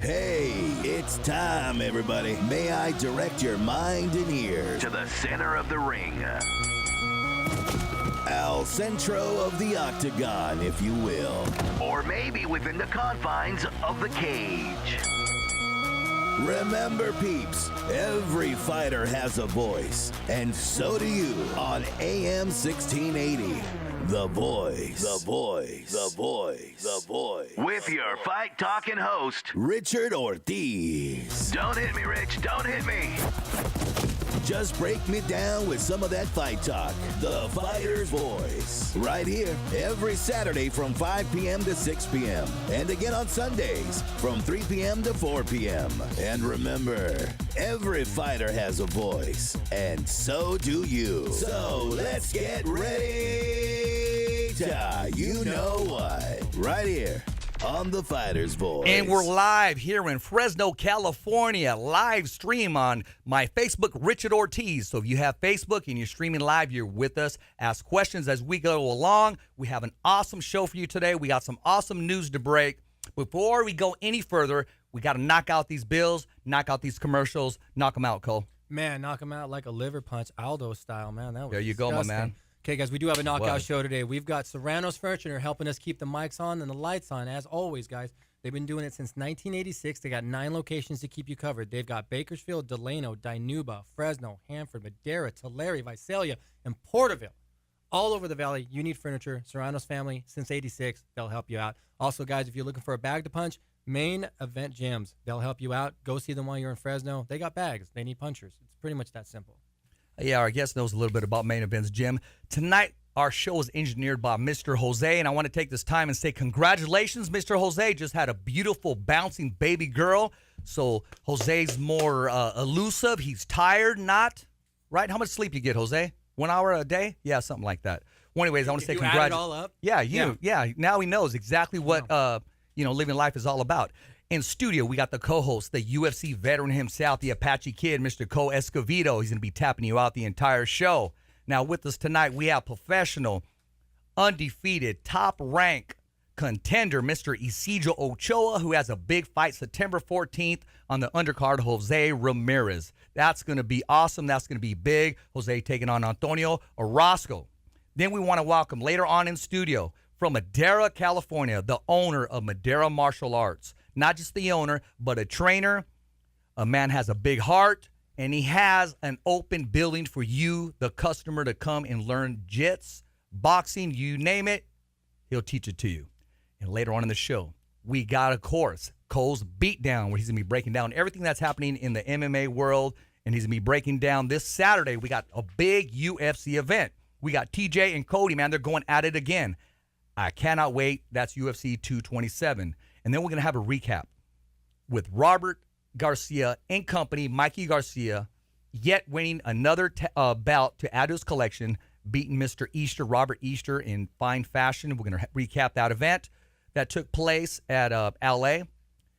Hey, it's time, everybody. May I direct your mind and ears to the center of the ring. Al centro of the octagon, if you will. Or maybe within the confines of the cage. Remember, peeps, every fighter has a voice, and so do you on AM 1680. The Voice. The Voice. The Voice. The Voice. With your fight-talking host, Richard Ortiz. Don't hit me, Rich. Don't hit me. Just break me down with some of that fight talk. The Fighter's Voice. Right here, every Saturday from 5 p.m. to 6 p.m. And again on Sundays from 3 p.m. to 4 p.m. And remember, every fighter has a voice. And so do you. So let's get ready to you know what. Right here on The Fighter's Voice. And we're live here in Fresno, California. Live stream on my Facebook, Richard Ortiz. So if you have Facebook and you're streaming live, you're with us. Ask questions as we go along. We have an awesome show for you today. We got some awesome news to break. Before we go any further, we got to knock out these bills, knock out these commercials, knock them out, Cole. Man, knock them out like a liver punch, Aldo style, man. That was there you go, disgusting. my man. Okay, guys, we do have a knockout show today. We've got Serrano's Furniture helping us keep the mics on and the lights on, as always, guys. They've been doing it since 1986. They got 9 locations to keep you covered. They've got Bakersfield, Delano, Dinuba, Fresno, Hanford, Madera, Tulare, Visalia, and Porterville. All over the valley, you need furniture. Serrano's family, since 86, they'll help you out. Also, guys, if you're looking for a bag to punch, Main Event Gyms, they'll help you out. Go see them while you're in Fresno. They got bags. They need punchers. It's pretty much that simple. Yeah, our guest knows a little bit about Main Event's Gym. Tonight, our show is engineered by Mr. Jose, and I want to take this time and say congratulations, Mr. Jose. Just had a beautiful, bouncing baby girl. So Jose's more elusive. He's tired, not, right? How much sleep you get, Jose? 1 hour a day? Yeah, something like that. Well, anyways, I want to say congratulations. Add it all up? Yeah. Now he knows exactly what living life is all about. In studio, we got the co-host, the UFC veteran himself, the Apache Kid, Mr. Cole Escovedo. He's going to be tapping you out the entire show. Now, with us tonight, we have professional, undefeated, top-rank contender, Mr. Isidro Ochoa, who has a big fight September 14th on the undercard, Jose Ramirez. That's going to be awesome. That's going to be big. Jose taking on Antonio Orozco. Then we want to welcome later on in studio from Madera, California, the owner of Madera Martial Arts. Not just the owner, but a trainer. A man has a big heart, and he has an open building for you, the customer, to come and learn jits, boxing, you name it, he'll teach it to you. And later on in the show, we got, of course, Cole's Beatdown, where he's going to be breaking down everything that's happening in the MMA world, and he's going to be breaking down this Saturday. We got a big UFC event. We got TJ and Cody, man, they're going at it again. I cannot wait. That's UFC 227. And then we're going to have a recap with Robert Garcia and company, Mikey Garcia, yet winning another bout to add to his collection, beating Mr. Easter, Robert Easter, in fine fashion. We're going to recap that event that took place at L.A.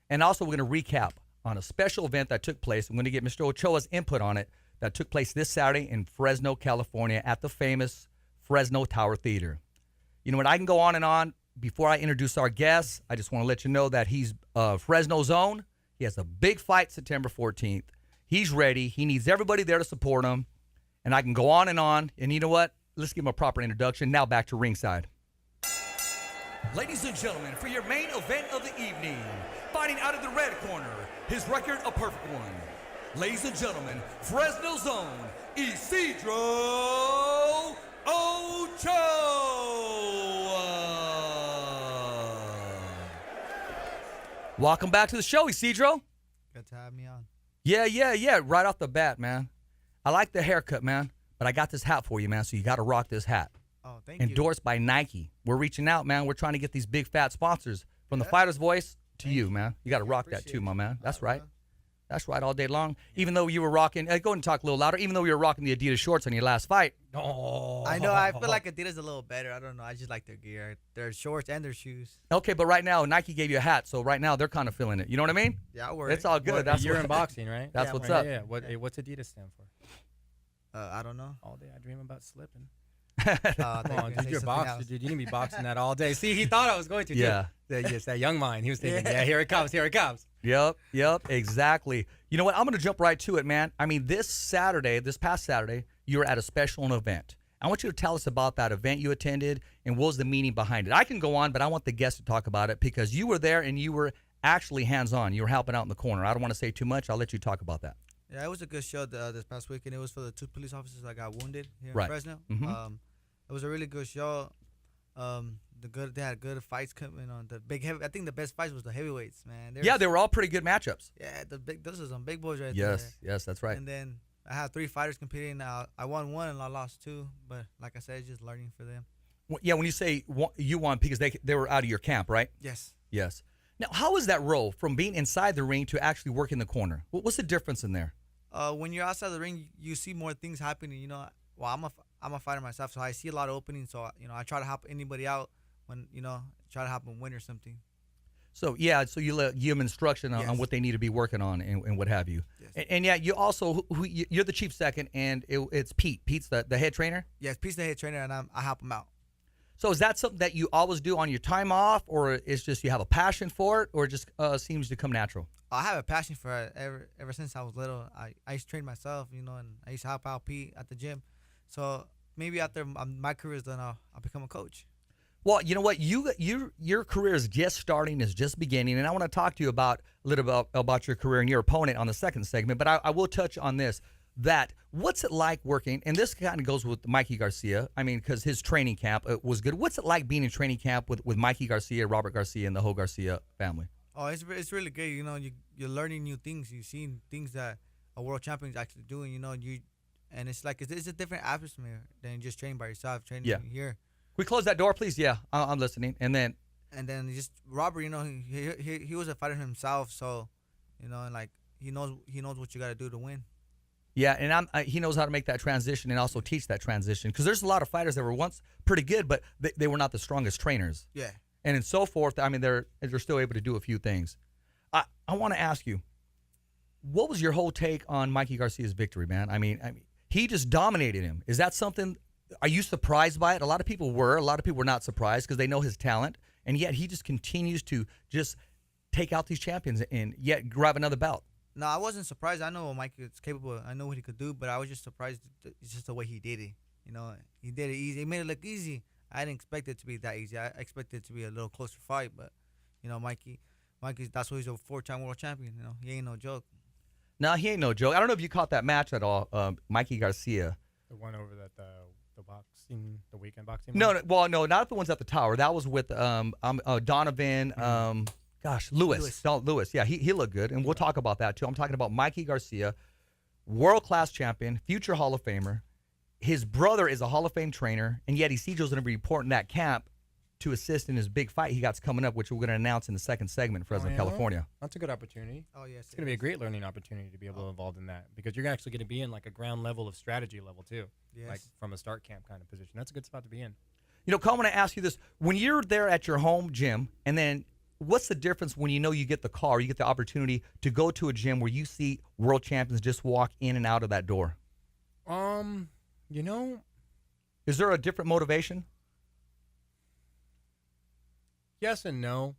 And also we're going to recap on a special event that took place. I'm going to get Mr. Ochoa's input on it that took place this Saturday in Fresno, California at the famous Fresno Tower Theater. You know what? I can go on and on. Before I introduce our guest, I just want to let you know that he's Fresno's own. He has a big fight September 14th. He's ready. He needs everybody there to support him. And I can go on. And you know what? Let's give him a proper introduction. Now back to ringside. Ladies and gentlemen, for your main event of the evening, fighting out of the red corner, his record a perfect one. Ladies and gentlemen, Fresno's own Isidro Ocho. Welcome back to the show, Isidro. Good to have me on. Yeah. Right off the bat, man. I like the haircut, man. But I got this hat for you, man, so you got to rock this hat. Oh, thank you. Endorsed by Nike. We're reaching out, man. We're trying to get these big, fat sponsors. From the Fighter's Voice to you, man. You got to rock that too, my man. That's right. That's right, all day long. Even though you were rocking, go ahead and talk a little louder, even though you were rocking the Adidas shorts on your last fight. Oh. I know, I feel like Adidas a little better. I don't know, I just like their gear. Their shorts and their shoes. Okay, but right now, Nike gave you a hat, so right now they're kind of feeling it. You know what I mean? Yeah, I wear It's all good. That's you're in boxing, right? That's what's up. Yeah. What's Adidas stand for? I don't know. All day I dream about slipping. Come on, dude, you're a boxer, dude. You need to be boxing that all day. See, he thought I was going to. Yeah. that young mind. He was thinking, yeah, here it comes, here it comes. Yep, exactly. You know what? I'm going to jump right to it, man. I mean, this past Saturday, you were at a special event. I want you to tell us about that event you attended and what was the meaning behind it. I can go on, but I want the guests to talk about it because you were there and you were actually hands-on. You were helping out in the corner. I don't want to say too much. I'll let you talk about that. Yeah, it was a good show this past weekend. It was for the 2 police officers that got wounded here Right. in Fresno. Mhm. It was a really good show. They had good fights coming on. I think the best fights was the heavyweights, man. They were all pretty good matchups. Yeah, those are some big boys right there. Yes, that's right. And then I had 3 fighters competing. I won 1 and I lost 2, but like I said, it's just learning for them. Yeah, when you say you won because they were out of your camp, right? Yes. Yes. Now, how is that role from being inside the ring to actually working the corner? What's the difference in there? When you're outside the ring, you see more things happening. You know, well, I'm a fighter myself, so I see a lot of openings. So I try to help anybody out when try to help them win or something. So you give them instruction on Yes. what they need to be working on and what have you. Yes. And yeah, you also you're the chief second, and it's Pete. Pete's the head trainer. Yes, Pete's the head trainer, and I help him out. So is that something that you always do on your time off, or it's just you have a passion for it, or it just seems to come natural? I have a passion for it ever since I was little. I used to train myself, and I used to help out Pete at the gym. So maybe after my career is done, I'll become a coach. Well, you know what? Your career is just starting, is just beginning, and I want to talk to you a little bit about your career and your opponent on the second segment. But I will touch on this. What's it like working? And this kind of goes with Mikey Garcia. I mean, because his training camp was good. What's it like being in training camp with Mikey Garcia, Robert Garcia, and the whole Garcia family? Oh, it's really good. You're learning new things. You're seeing things that a world champion is actually doing. And it's like it's a different atmosphere than just training by yourself. Training here. Can we close that door, please? Yeah, I'm listening. And then just Robert, he was a fighter himself, so and like he knows what you got to do to win. yeah, and he knows how to make that transition and also teach that transition, because there's a lot of fighters that were once pretty good, but they were not the strongest trainers. Yeah. And so forth. I mean, they're still able to do a few things. I want to ask you, what was your whole take on Mikey Garcia's victory, man? I mean, he just dominated him. Is that something? Are you surprised by it? A lot of people were. A lot of people were not surprised because they know his talent, and yet he just continues to just take out these champions and yet grab another belt. No, I wasn't surprised. I know what Mike is capable of. I know what he could do, but I was just surprised. It's just the way he did it. He did it easy. He made it look easy. I didn't expect it to be that easy. I expected it to be a little closer fight, but Mikey, that's why he's a 4-time world champion. He ain't no joke. No, he ain't no joke. I don't know if you caught that match at all, Mikey Garcia. The one over that the weekend boxing. No, no, not the ones at the tower. That was with Donovan. Lewis. Lewis. Yeah, he looked good, and we'll talk about that too. I'm talking about Mikey Garcia, world-class champion, future Hall of Famer. His brother is a Hall of Fame trainer, and yet Isidro's going to be reporting that camp to assist in his big fight he got coming up, which we're going to announce in the second segment in Fresno, California. That's a good opportunity. Oh, yes. It's going to be a great learning opportunity to be able to involved in that, because you're actually going to be in like a ground level of strategy level too. Yes. Like from a start camp kind of position. That's a good spot to be in. Cole, I want to ask you this. When you're there at your home gym, and then what's the difference when you get the call or you get the opportunity to go to a gym where you see world champions just walk in and out of that door? Is there a different motivation? Yes and no.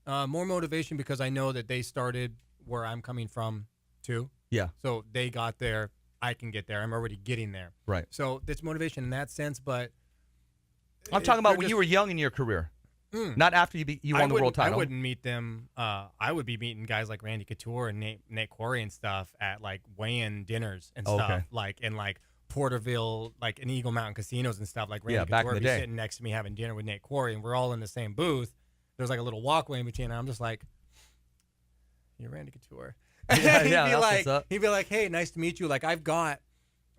More motivation because I know that they started where I'm coming from too. Yeah. So they got there. I can get there. I'm already getting there. Right. So it's motivation in that sense, but I'm talking about when you were young in your career, not after you won the world title. I wouldn't meet them. I would be meeting guys like Randy Couture and Nate Quarry and stuff at like weigh-in dinners and stuff, like in like Porterville, like in Eagle Mountain casinos and stuff. Like Randy Couture back in the would be day. sitting next to me having dinner with Nate Quarry, and we're all in the same booth. There's like a little walkway in between, and I'm just like, "You're Randy Couture." He'd be like, "Hey, nice to meet you. Like I've got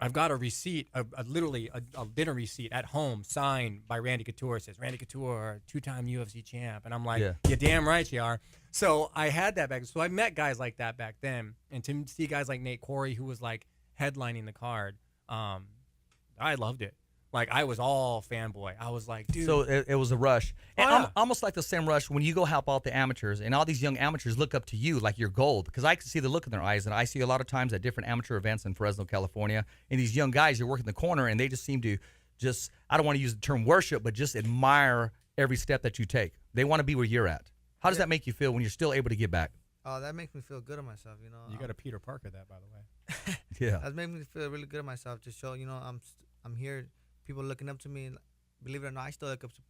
a receipt, literally a dinner receipt at home signed by Randy Couture. It says Randy Couture, 2-time UFC champ." And I'm like, "Yeah, damn right you are." So I had that back. So I met guys like that back then, and to see guys like Nate Quarry, who was like headlining the card, I loved it. Like I was all fanboy. I was like, dude. So it was a rush, and almost like the same rush when you go help out the amateurs, and all these young amateurs look up to you like you're gold, because I can see the look in their eyes, and I see a lot of times at different amateur events in Fresno, California, and these young guys, you're working the corner, and they just seem to I don't want to use the term worship, but just admire every step that you take. They want to be where you're at. How does that make you feel when you're still able to get back? Oh, that makes me feel good of myself. You know, You got to Peter Parker that, by the way. Yeah. that makes me feel really good of myself to show. You know, I'm here. People looking up to me. And believe it or not, I still look up to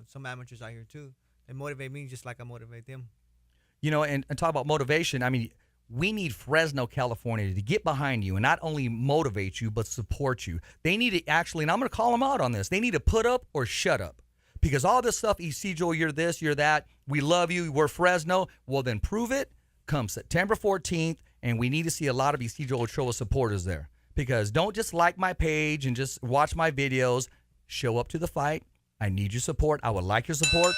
some amateurs out here too. They motivate me just like I motivate them. You know, and talk about motivation. I mean, we need Fresno, California to get behind you and not only motivate you, but support you. They need to actually, and I'm going to call them out on this, they need to put up or shut up. Because all this stuff, Isidro, you're this, you're that, we love you, we're Fresno, well then prove it come September 14th, and we need to see a lot of Isidro Ochoa supporters there. Because don't just like my page and just watch my videos. Show up to the fight. I need your support. I would like your support.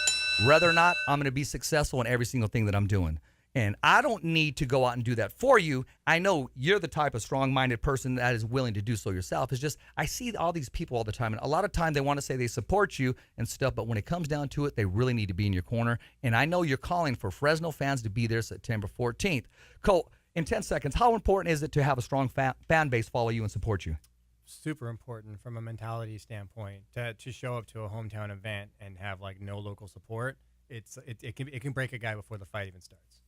Whether or not, I'm going to be successful in every single thing that I'm doing. And I don't need to go out and do that for you. I know you're the type of strong-minded person that is willing to do so yourself. It's just I see all these people all the time, and a lot of time they want to say they support you and stuff, but when it comes down to it, they really need to be in your corner. And I know you're calling for Fresno fans to be there September 14th. Cole, in 10 seconds, how important is it to have a strong fan base follow you and support you? Super important from a mentality standpoint to show up to a hometown event and have like no local support. It can break a guy before the fight even starts.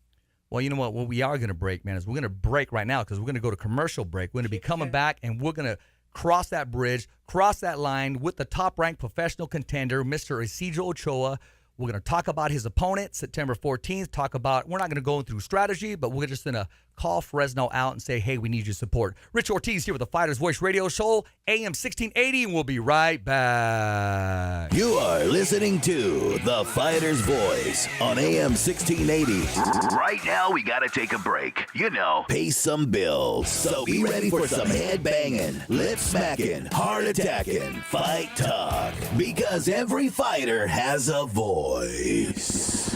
Well, you know what we are going to break, man, is we're going to break right now because we're going to go to commercial break. We're going to be coming back, and we're going to cross that bridge, cross that line with the top-ranked professional contender, Mr. Isidro Ochoa. We're going to talk about his opponent, September 14th, we're not going to go through strategy, but we're just going to call Fresno out and say, hey, we need your support. Rich Ortiz here with the Fighters Voice Radio Show, AM 1680, and we'll be right back. You are listening to The Fighter's Voice on AM 1680. Right now, we gotta take a break. You know. Pay some bills. So be ready for some head banging, lip smacking, heart attacking, fight talk. Because every fighter has a voice.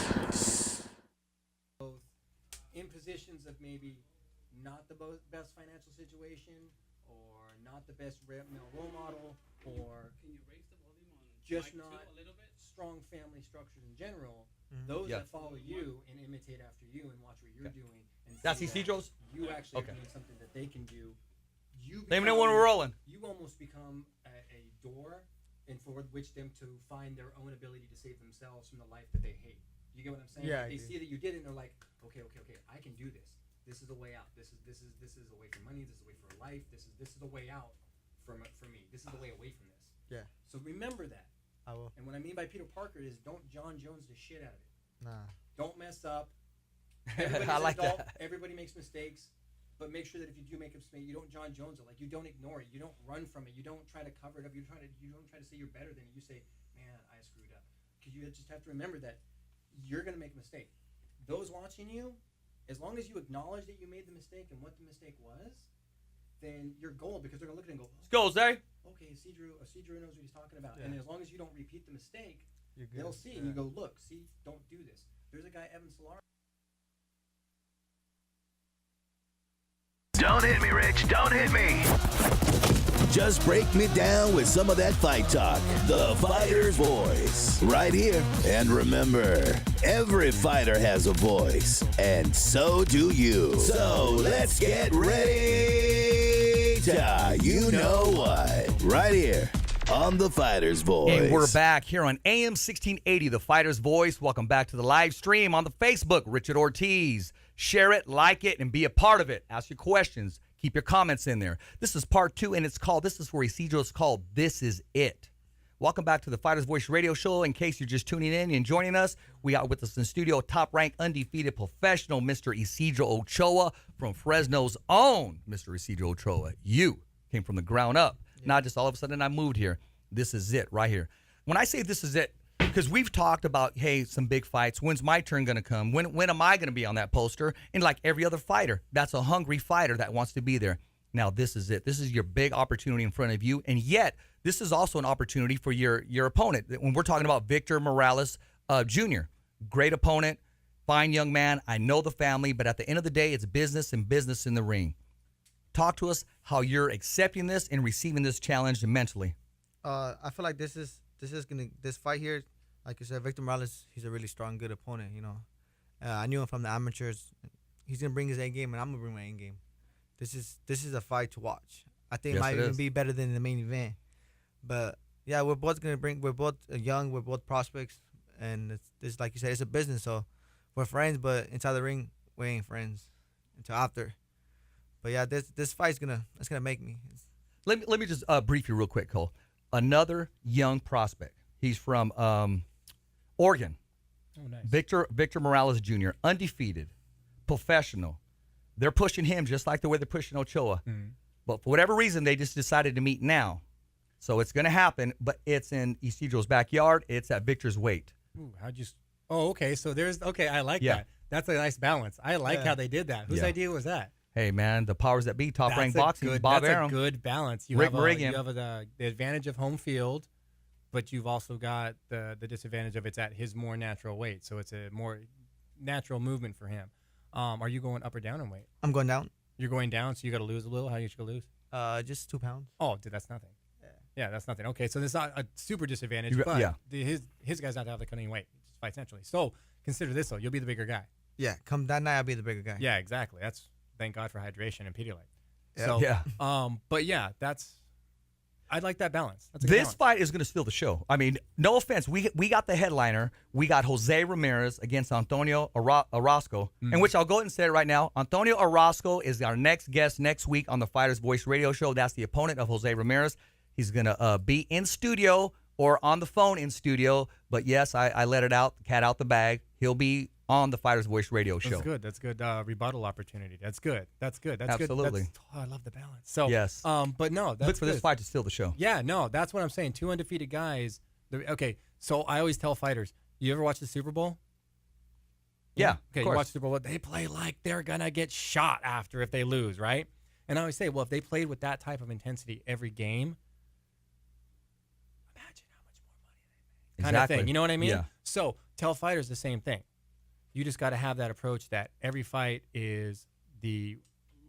In positions of maybe not the best financial situation or not the best male role model or just not strong family structures in general, those that follow you and imitate after you and watch what you're doing and That's see that Isidro's? you actually are doing something that they can do. Let me know when we're rolling. You almost become a door and for which them to find their own ability to save themselves from the life that they hate. You get what I'm saying? Yeah, They see that you did it and they're like, okay, I can do this. This is a way out. This is a way for money. This is a way for life. This is a way out for me. This is the way away from this. Yeah, So remember that. I will. And what I mean by Peter Parker is don't John Jones the shit out of it. Nah. Don't mess up. I like adult. that. Everybody makes mistakes. But make sure that if you do make a mistake, you don't John Jones it. Like you don't ignore it. You don't run from it. You don't try to cover it up. You don't try to say you're better than it. You say, man, I screwed up. Because you just have to remember that you're going to make a mistake. Those watching you, as long as you acknowledge that you made the mistake and what the mistake was, then you're gold because they're going to look at it and go, Let's go, Zay. okay, Isidro knows what he's talking about. Yeah. And as long as you don't repeat the mistake, You're good. they'll see and you go, look, see, don't do this. There's a guy, Evan Solar. Don't hit me, Rich. Don't hit me. Just break me down with some of that fight talk. The Fighter's Voice. Right here. And remember, every fighter has a voice. And so do you. So let's get ready to you know what. Right here on The Fighter's Voice. And we're back here on AM 1680, The Fighter's Voice. Welcome back to the live stream on the Facebook, Richard Ortiz. Share it, like it, and be a part of it. Ask your questions. Keep your comments in there. This is part 2, and this is where Isidro's called This Is It. Welcome back to the Fighter's Voice Radio Show. In case you're just tuning in and joining us, we got with us in studio top-ranked, undefeated professional, Mr. Isidro Ochoa from Fresno's own Mr. Isidro Ochoa. You came from the ground up. Not just all of a sudden I moved here. This is it right here. When I say this is it, because we've talked about, hey, some big fights. When's my turn going to come? When am I going to be on that poster? And like every other fighter, that's a hungry fighter that wants to be there. Now, this is it. This is your big opportunity in front of you. And yet, this is also an opportunity for your opponent. When we're talking about Victor Morales Jr., great opponent, fine young man. I know the family, but at the end of the day, it's business and business in the ring. Talk to us how you're accepting this and receiving this challenge mentally. I feel like this fight here, like you said, Victor Morales, he's a really strong, good opponent. You know, I knew him from the amateurs. He's gonna bring his A game, and I'm gonna bring my A game. This is a fight to watch. I think it might even be better than the main event. But yeah, we're both young, we're both prospects, and it's like you said, it's a business. So we're friends, but inside the ring we ain't friends until after. But yeah, this fight's gonna make me. Let me just brief you real quick, Cole. Another young prospect. He's from Oregon. Oh, nice. Victor Morales Jr., undefeated, professional. They're pushing him just like the way they're pushing Ochoa. Mm. But for whatever reason, they just decided to meet now. So it's going to happen, but it's in Isidro's backyard. It's at Victor's weight. Ooh, Oh, okay. So I like that. That's a nice balance. I like how they did that. Whose idea was that? Hey, man, the powers that be, top-ranked boxing, Bob That's Arum. a good balance. You Rick have Morrigan. You have the advantage of home field, but you've also got the disadvantage of it's at his more natural weight. So it's a more natural movement for him. Are you going up or down in weight? I'm going down. You're going down, so you got to lose a little. How much you going to lose? Just 2 pounds. Oh, dude, that's nothing. Yeah, that's nothing. Okay, so there's not a super disadvantage, You- but yeah. his guy's not to have the cutting weight. Just fight centrally. So consider this, though. You'll be the bigger guy. Yeah, come that night I'll be the bigger guy. Yeah, exactly. That's thank God for hydration and Pedialyte. Yeah. So, Yeah. but yeah, I like that balance. That's a good This balance. fight is going to steal the show. I mean, no offense. We got the headliner. We got Jose Ramirez against Antonio Orozco, in which I'll go ahead and say it right now. Antonio Orozco is our next guest next week on the Fighter's Voice radio show. That's the opponent of Jose Ramirez. He's going to be in studio or on the phone in studio. But yes, I let it out, cat out the bag. He'll be on the Fighter's Voice radio show. That's good. That's good. Rebuttal opportunity. That's good. That's good. That's Absolutely. good. I love the balance. So Yes. But no, that's Look for good. this fight to steal the show. Yeah, no, that's what I'm saying. 2 undefeated guys. Okay, so I always tell fighters, you ever watch the Super Bowl? Yeah, Okay, of you watch course. the Super Bowl. They play like they're gonna get shot after if they lose, right? And I always say, well, if they played with that type of intensity every game, imagine how much more money they make. Kind of thing. You know what I mean? Yeah. So tell fighters the same thing. You just got to have that approach that every fight is the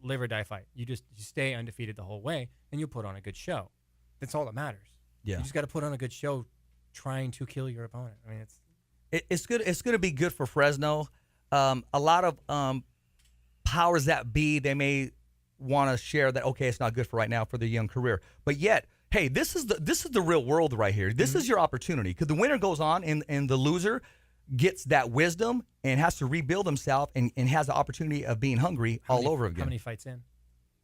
live or die fight. You stay undefeated the whole way, and you put on a good show. That's all that matters. Yeah. You just got to put on a good show, trying to kill your opponent. I mean, It's good. It's going to be good for Fresno. A lot of powers that be, they may want to share that. Okay, it's not good for right now for the young career, but yet, hey, this is the real world right here. This is your opportunity because the winner goes on, and the loser gets that wisdom and has to rebuild himself and has the opportunity of being hungry all over again. How many fights in?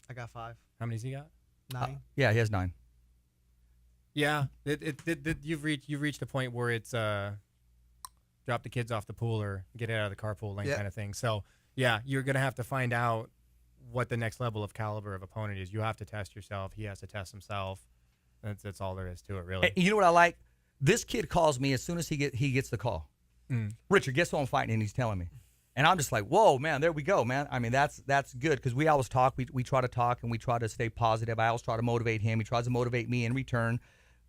I got 5. How many's he got? 9. Yeah, he has 9. Yeah, you've reached a point where it's drop the kids off the pool or get out of the carpool lane kind of thing. So yeah, you're gonna have to find out what the next level of caliber of opponent is. You have to test yourself. He has to test himself. That's all there is to it, really. And you know what I like? This kid calls me as soon as he gets the call. Richard, guess who I'm fighting? And he's telling me. And I'm just like, whoa, man, there we go, man. I mean, that's good because we always talk. We try to talk and we try to stay positive. I always try to motivate him. He tries to motivate me in return.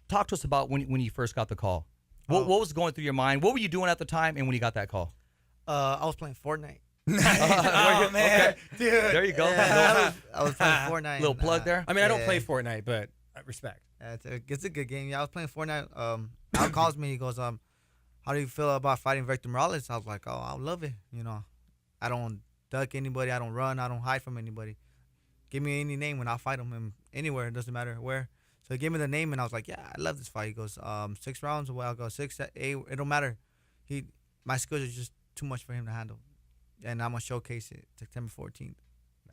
Talk to us about when you first got the call. What was going through your mind? What were you doing at the time and when you got that call? I was playing Fortnite. Oh man, dude. There you go. Yeah, I was playing Fortnite. Little plug there. I mean, I don't Yeah. play Fortnite, but I respect. Yeah, it's a good game. Yeah, I was playing Fortnite. Al calls me. He goes, how do you feel about fighting Victor Morales? I was like, oh, I love it. You know, I don't duck anybody. I don't run. I don't hide from anybody. Give me any name and I'll fight him anywhere. It doesn't matter where. So he gave me the name and I was like, yeah, I love this fight. He goes, 6 rounds. Well, I'll go 6, 8. It don't matter. My skills are just too much for him to handle. And I'm going to showcase it September 14th.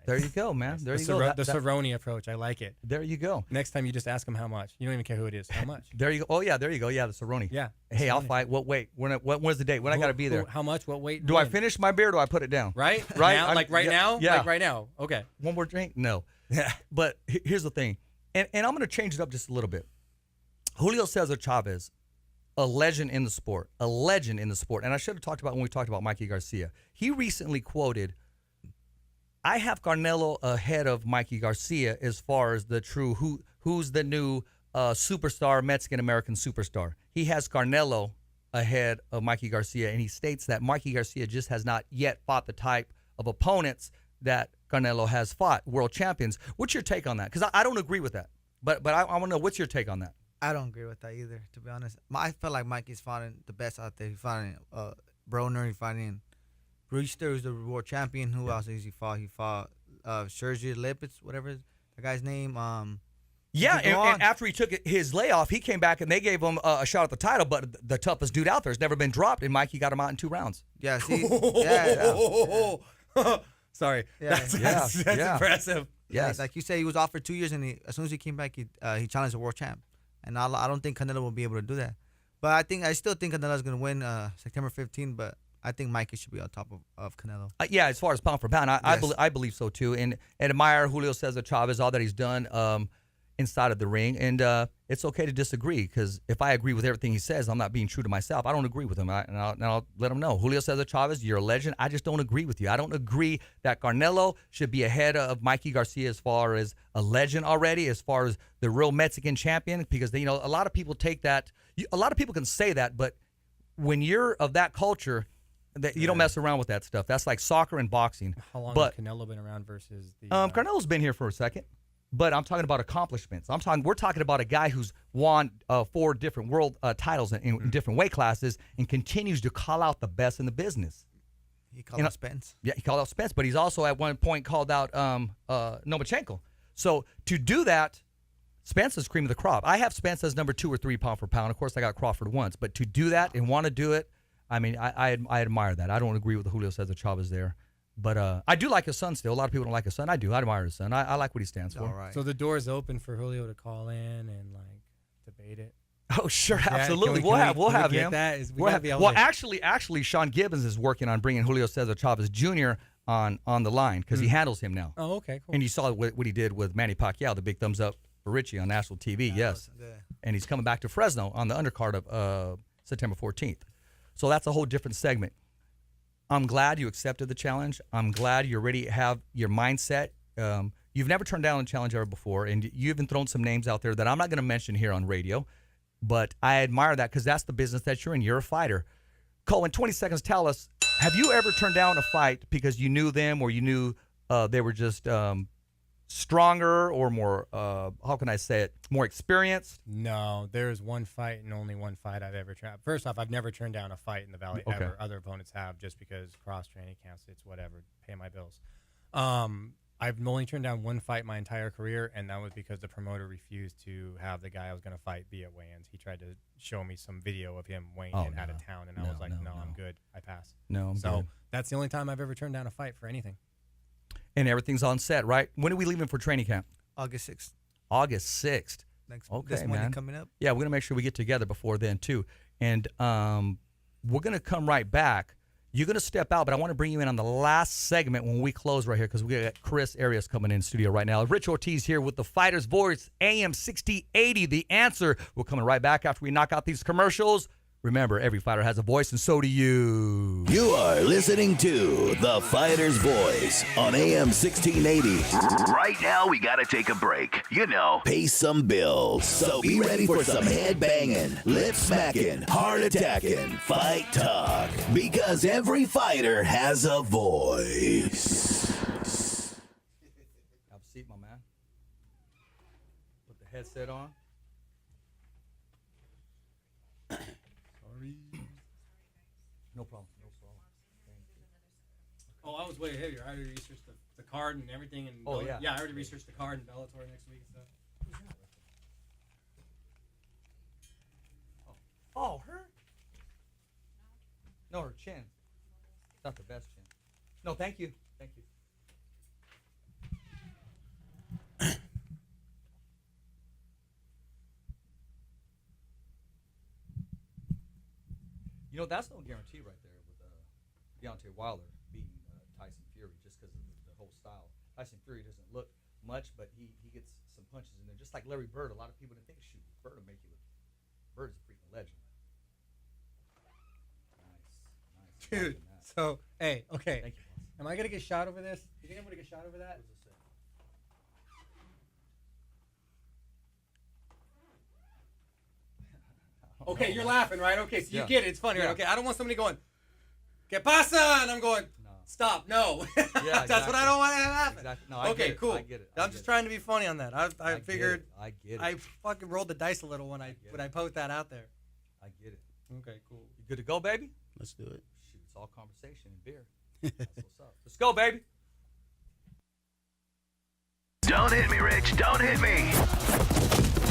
There you go, man. There you go. The Cerrone approach. I like it. There you go. Next time you just ask him how much. You don't even care who it is. How much? There you go. Oh, yeah, there you go. Yeah, the Cerrone. Yeah. Hey, I'll Cerrone. fight. What weight? When's the date? When I got to be there? How much? What weight? Do I when? finish my beer or do I put it down? Right? Right? Now? Like right now? Yeah. Like right now. Okay. One more drink? No. But here's the thing. And I'm going to change it up just a little bit. Julio Cesar Chavez, a legend in the sport. A legend in the sport. And I should have talked about when we talked about Mikey Garcia. He recently quoted, I have Canelo ahead of Mikey Garcia as far as the true who's the new superstar, Mexican-American superstar. He has Canelo ahead of Mikey Garcia, and he states that Mikey Garcia just has not yet fought the type of opponents that Canelo has fought, world champions. What's your take on that? Because I don't agree with that, but I want to know, what's your take on that? I don't agree with that either, to be honest. I feel like Mikey's fighting the best out there. He's fighting Broner. He's fighting Brewster, who's the world champion. Who else has he fought? He fought Sergey Lipitz, whatever the guy's name. Yeah, He could go and on. after he took his layoff, he came back and they gave him a shot at the title. But the toughest dude out there has never been dropped, and Mikey got him out in 2 rounds. Yeah, see, yeah. Sorry. Yeah. That's Yeah. impressive. Yes. Like you say, he was off for 2 years, and as soon as he came back, he challenged the world champ. And I don't think Canelo will be able to do that. But I still think Canelo's gonna win September 15th. But I think Mikey should be on top of Canelo. Yeah, as far as pound for pound, Yes. I believe so too, and admire Julio Cesar Chavez, all that he's done inside of the ring, and it's okay to disagree, because if I agree with everything he says, I'm not being true to myself. I don't agree with him, and I'll let him know. Julio Cesar Chavez, you're a legend. I just don't agree with you. I don't agree that Canelo should be ahead of Mikey Garcia as far as a legend already, as far as the real Mexican champion, because a lot of people take that. A lot of people can say that, but when you're of that culture, you don't mess around with that stuff. That's like soccer and boxing. How long But has Canelo been around versus the? Canelo's been here for a second, but I'm talking about accomplishments. We're talking about a guy who's won 4 different world titles in different weight classes and continues to call out the best in the business. He called out Spence. Yeah, he called out Spence, but he's also at one point called out Lomachenko. So to do that, Spence is cream of the crop. I have Spence as number 2 or 3 pound for pound. Of course, I got Crawford once, but to do that and want to do it, I mean, I admire that. I don't agree with Julio Cesar Chavez there. But I do like his son still. A lot of people don't like his son. I do. I admire his son. I like what he stands for. All right. So the door is open for Julio to call in and like debate it. Oh, sure, Yeah, absolutely. can we'll we have get him. that? We We'll gotta have- be able well, to- actually, Sean Gibbons is working on bringing Julio Cesar Chavez Jr. on the line because he handles him now. Oh, okay, cool. And you saw what he did with Manny Pacquiao, the big thumbs up for Richie on national TV. Yes. And he's coming back to Fresno on the undercard of September 14th. So that's a whole different segment. I'm glad you accepted the challenge. I'm glad you already have your mindset. You've never turned down a challenge ever before, and you even thrown some names out there that I'm not going to mention here on radio. But I admire that because that's the business that you're in. You're a fighter. Cole, in 20 seconds, tell us, have you ever turned down a fight because you knew them or you knew they were just stronger or more, how can I say it, more experienced? No, there's one fight and only one fight I've ever tried. First off, I've never turned down a fight in the Valley Okay. ever. Other opponents have just because cross-training counts. It's whatever, pay my bills. I've only turned down one fight my entire career, and that was because the promoter refused to have the guy I was going to fight be at weigh-ins. He tried to show me some video of him weighing in out of town, and I was like, no, I'm good. I pass. No, I'm So good. that's the only time I've ever turned down a fight for anything. And everything's on set, right? When are we leaving for training camp? August 6th. August 6th. This Monday coming up. Yeah, we're going to make sure we get together before then, too. And we're going to come right back. You're going to step out, but I want to bring you in on the last segment when we close right here because we got Chris Arias coming in studio right now. Rich Ortiz here with the Fighter's Voice, AM 6080, The Answer. We're coming right back after we knock out these commercials. Remember, every fighter has a voice, and so do you. You are listening to The Fighter's Voice on AM 1680. Right now, we gotta take a break. You know. Pay some bills. So be ready for some head banging, lip smacking, heart attacking, fight talk. Because every fighter has a voice. Have a seat, my man. Put the headset on. No problem. No problem. Oh, I was way ahead here. I already researched the card and everything. And Oh, yeah. Yeah, I already researched the card and Bellator next week. So. Oh, her? No, her chin. Not the best chin. No, thank you. Thank you. You know, that's no guarantee right there with Deontay Wilder beating Tyson Fury just because of the whole style. Tyson Fury doesn't look much, but he gets some punches in there. Just like Larry Bird, a lot of people didn't think, shoot, Bird will make you look. Bird's a freaking legend. Nice. Dude, so, hey, okay. Thank you, boss. Am I going to get shot over this? You think I'm going to get shot over that? Okay, you're laughing, right? Okay, so you Yeah. get it. It's funny, right? Yeah. Okay, I don't want somebody going, ¿Qué pasa? And I'm going, No. stop, no. Yeah, That's what exactly. I don't want to happen. Exactly. No, I Okay, get it. cool. I get it. I'm just trying to be funny on that. I figured I get it. I fucking rolled the dice a little when I put that out there. I get it. Okay, cool. You good to go, baby? Let's do it. Shoot, it's all conversation and beer. That's what's up. Let's go, baby. Don't hit me, Rich. Don't hit me.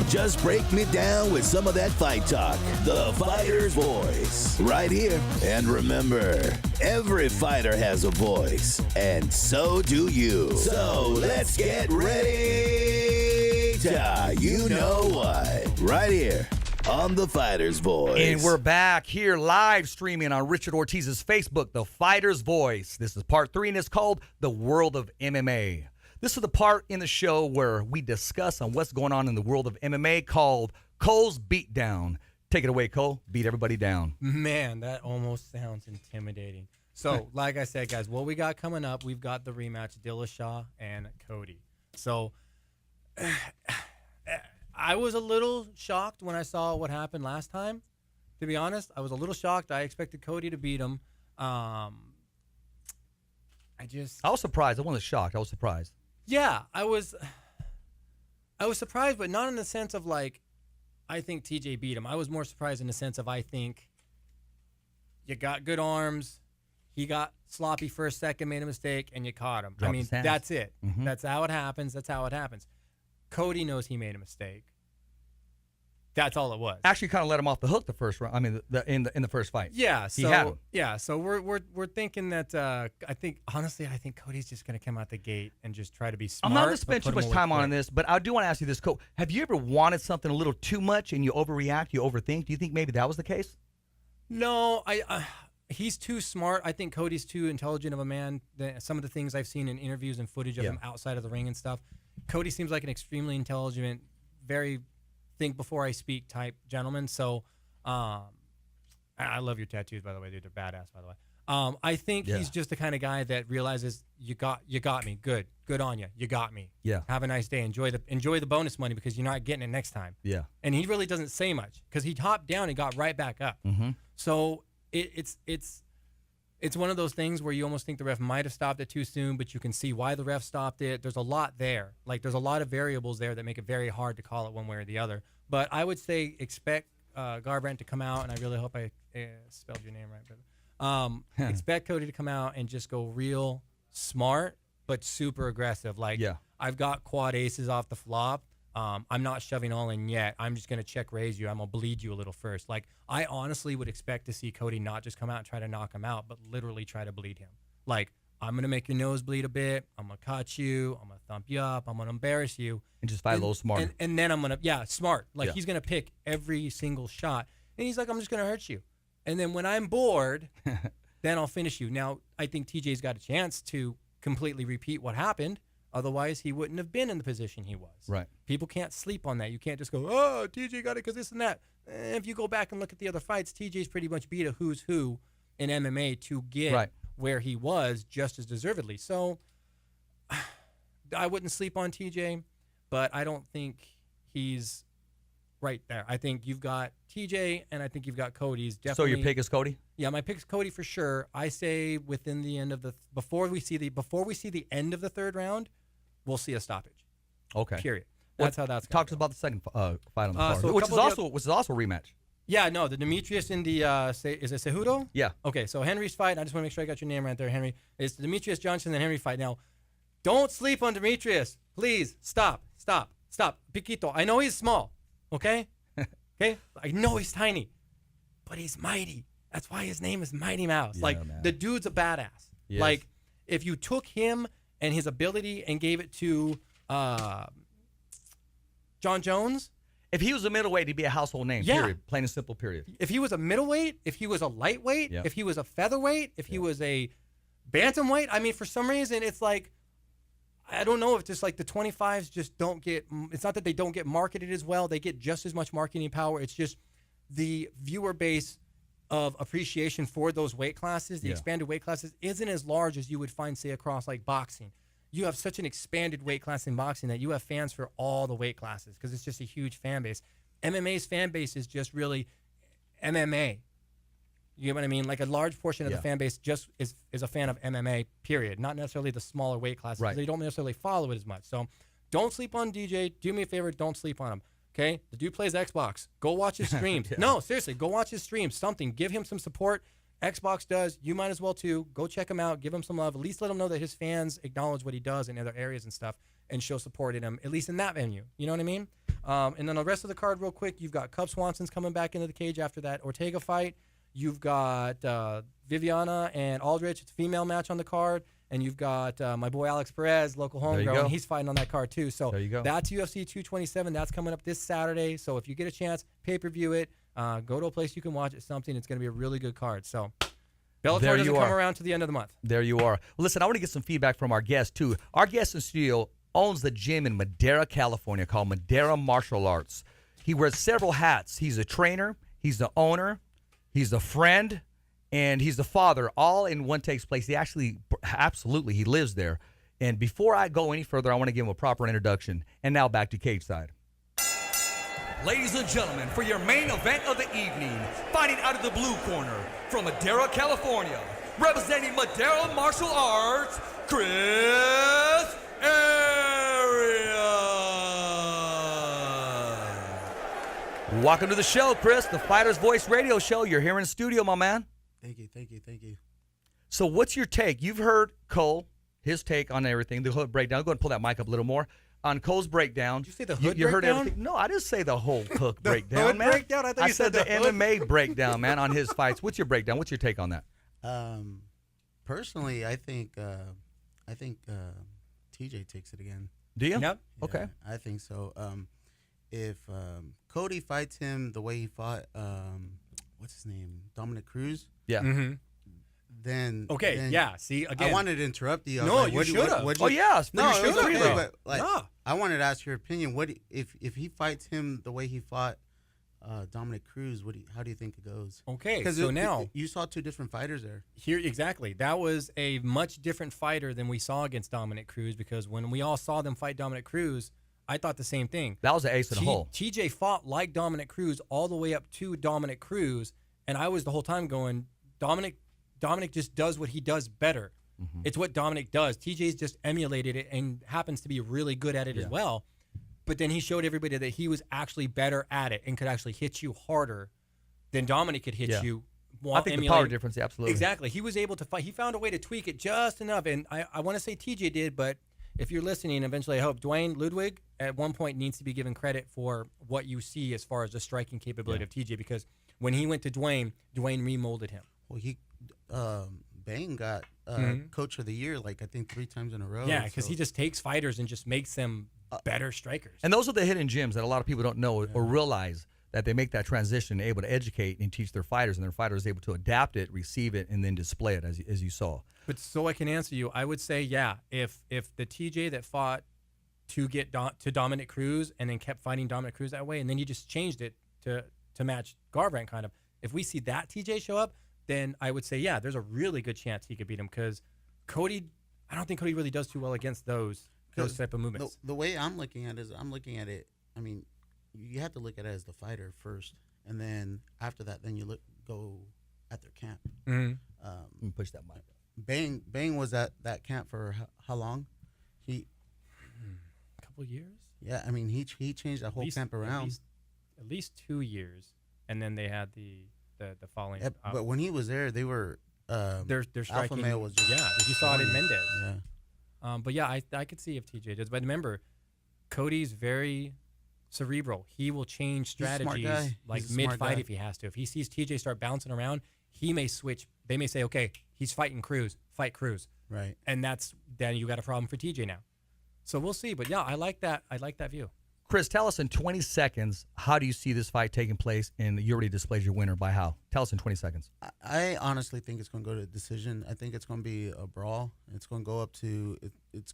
Just break me down with some of that fight talk. The fighter's voice. Right here. And remember, every fighter has a voice. And so do you. So let's get ready to you know what. Right here on The Fighter's Voice. And we're back here live streaming on Richard Ortiz's Facebook, The Fighter's Voice. This is part 3, and it's called The World of MMA. This is the part in the show where we discuss on what's going on in the world of MMA called Cole's Beatdown. Take it away, Cole. Beat everybody down. Man, that almost sounds intimidating. So, like I said, guys, what we got coming up, we've got the rematch, Dillashaw and Cody. So, I was a little shocked when I saw what happened last time. To be honest, I was a little shocked. I expected Cody to beat him. I was surprised. I wasn't shocked. I was surprised. Yeah, I was surprised, but not in the sense of like, I think TJ beat him. I was more surprised in the sense of I think you got good arms, he got sloppy for a second, made a mistake, and you caught him. Dropped his hands. That's it. Mm-hmm. That's how it happens. Cody knows he made a mistake. That's all it was. Actually, kind of let him off the hook the first round. I mean, in the first fight. Yeah, so he had him. Yeah, so we're thinking that I think Cody's just gonna come out the gate and just try to be smart. I'm not going to spend too much time on this, but I do want to ask you this, Cole. Have you ever wanted something a little too much and you overreact, you overthink? Do you think maybe that was the case? No, he's too smart. I think Cody's too intelligent of a man. Some of the things I've seen in interviews and footage of him outside of the ring and stuff, Cody seems like an extremely intelligent, very think before I speak type gentleman. So I love your tattoos, by the way, dude. They're badass, by the way. I think he's just the kind of guy that realizes you got me. Good on you. You got me. Yeah. Have a nice day. Enjoy the bonus money because you're not getting it next time. Yeah. And he really doesn't say much because he hopped down and got right back up. Mm-hmm. So it's one of those things where you almost think the ref might have stopped it too soon, but you can see why the ref stopped it. There's a lot there. Like, there's a lot of variables there that make it very hard to call it one way or the other. But I would say expect Garbrandt to come out, and I really hope I spelled your name right. But expect Cody to come out and just go real smart, but super aggressive. Like, I've got quad aces off the flop. I'm not shoving all in yet. I'm just going to check raise you. I'm going to bleed you a little first. Like, I honestly would expect to see Cody not just come out and try to knock him out, but literally try to bleed him. Like, I'm going to make your nose bleed a bit. I'm going to cut you. I'm going to thump you up. I'm going to embarrass you. And just fight a little smart. And then I'm going to, smart. Like, he's going to pick every single shot. And he's like, I'm just going to hurt you. And then when I'm bored, then I'll finish you. Now, I think TJ's got a chance to completely repeat what happened. Otherwise, he wouldn't have been in the position he was. Right. People can't sleep on that. You can't just go, oh, TJ got it because this and that. If you go back and look at the other fights, TJ's pretty much beat a who's who in MMA to get where he was just as deservedly. So I wouldn't sleep on TJ, but I don't think he's right there. I think you've got TJ, and I think you've got Cody's definitely. So your pick is Cody? Yeah, my pick is Cody for sure. I say within the end of before we see the end of the third round, we'll see a stoppage. Okay. Period. That's how that's going. Talk to us about the second fight on the card, so which is also a rematch. Yeah, no, the Demetrius and the is it Cejudo? Yeah. Okay, so Henry's fight. I just want to make sure I got your name right there, Henry. It's the Demetrius Johnson and Henry fight. Now, don't sleep on Demetrius. Please stop. Piquito. I know he's small. Okay. Okay. I know he's tiny, but he's mighty. That's why his name is Mighty Mouse. Yeah, like, man. the dude's a badass. Yes. Like, if you took him and his ability and gave it to John Jones. If he was a middleweight, he'd be a household name, period. Plain and simple, period. If he was a middleweight, if he was a lightweight, if he was a featherweight, if he was a bantamweight, I mean, for some reason, it's like, I don't know if just like the 25s just don't get, it's not that they don't get marketed as well. They get just as much marketing power. It's just the viewer base of appreciation for those weight classes, the expanded weight classes, isn't as large as you would find, say, across like boxing. You have such an expanded weight class in boxing that you have fans for all the weight classes because it's just a huge fan base. MMA's fan base is just really MMA. You know what I mean? Like, a large portion of the fan base just is a fan of MMA, period. Not necessarily the smaller weight classes. Right. They don't necessarily follow it as much. So don't sleep on DJ. Do me a favor. Don't sleep on him. Okay? The dude plays Xbox. Go watch his streams. No, seriously. Go watch his streams. Something. Give him some support. Xbox does. You might as well too. Go check him out. Give him some love. At least let him know that his fans acknowledge what he does in other areas and stuff, and show support in him, at least in that venue. You know what I mean? And then the rest of the card, real quick, you've got Cub Swanson's coming back into the cage after that Ortega fight. You've got Viviana and Aldrich. It's a female match on the card. And you've got my boy Alex Perez, local homegrown. He's fighting on that card too. So that's UFC 227. That's coming up this Saturday. So if you get a chance, pay-per-view it. Go to a place you can watch it. Something. It's going to be a really good card. So Bellator doesn't come around to the end of the month. There you are. Well, listen, I want to get some feedback from our guest too. Our guest in studio owns the gym in Madera, California called Madera Martial Arts. He wears several hats. He's a trainer. He's the owner. He's the friend. And he's the father, all in one takes place. He actually, absolutely, he lives there. And before I go any further, I want to give him a proper introduction. And now back to cage side. Ladies and gentlemen, for your main event of the evening, fighting out of the blue corner from Madera, California, representing Madera Martial Arts, Chris Arias. Welcome to the show, Chris, the Fighter's Voice radio show. You're here in studio, my man. Thank you. So what's your take? You've heard Cole, his take on everything, the hood breakdown. Go ahead and pull that mic up a little more. On Cole's breakdown. Did you say the hood you breakdown? heard everything. No, I didn't say the whole hook breakdown, hood man. Breakdown? I thought you said the the hood. MMA breakdown, man, on his fights. What's your breakdown? What's your take on that? Personally, I think TJ takes it again. Do you? Yep. Yeah, Okay. I think so. If Cody fights him the way he fought, what's his name, Dominic Cruz, Yeah. Mm-hmm. then See, again. I wanted to interrupt you. I was No, like, you what do should have. what'd Oh, you- yeah. It's No, pretty it was okay, straightforward. but like, No. I wanted to ask your opinion. What if he fights him the way he fought Dominic Cruz? How do you think it goes? Okay, Because so now you saw two different fighters there. here exactly. That was a much different fighter than we saw against Dominic Cruz, because when we all saw them fight Dominic Cruz, I thought the same thing. That was an ace in the hole. TJ fought like Dominic Cruz all the way up to Dominic Cruz, and I was the whole time going, Dominic just does what he does better. Mm-hmm. It's what Dominic does. TJ's just emulated it and happens to be really good at it as well. But then he showed everybody that he was actually better at it and could actually hit you harder than Dominic could hit you. I think the power difference, absolutely. Exactly. He was able to fight. He found a way to tweak it just enough. And I want to say TJ did, but if you're listening, eventually I hope Dwayne Ludwig at one point needs to be given credit for what you see as far as the striking capability of TJ, because when he went to Dwayne remolded him. Well, Bang got Coach of the Year, like I think 3 times in a row. Yeah, because he just takes fighters and just makes them better strikers. And those are the hidden gems that a lot of people don't know or realize, that they make that transition, able to educate and teach their fighters, and their fighters able to adapt it, receive it, and then display it as you saw. But so I can answer you, I would say, if the TJ that fought to get to Dominic Cruz and then kept fighting Dominic Cruz that way, and then you just changed it to match Garbrandt kind of, if we see that TJ show up, then I would say, there's a really good chance he could beat him, because Cody, I don't think Cody really does too well against those type of movements. The way I'm looking at it, I mean, you have to look at it as the fighter first, and then after that, then you go at their camp. Mm-hmm. Let me push that mic. Bang was at that camp for how long? A couple years? Yeah, I mean, he changed that whole camp around. At least 2 years, and then they had the following. Yeah, but when he was there, they were their striking. Alpha male was just you saw it in Mendez. Yeah. But I could see if TJ does. But remember, Cody's very cerebral. He will change strategies like mid-fight if he has to. If he sees TJ start bouncing around, he may switch. They may say, okay, he's fighting Cruz, fight Cruz. Right. And then you got a problem for TJ now. So we'll see. But I like that. I like that view. Chris, tell us in 20 seconds, how do you see this fight taking place? And you already displayed your winner by how? Tell us in 20 seconds. I honestly think it's going to go to a decision. I think it's going to be a brawl. It's going to go up to it's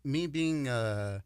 me being I'm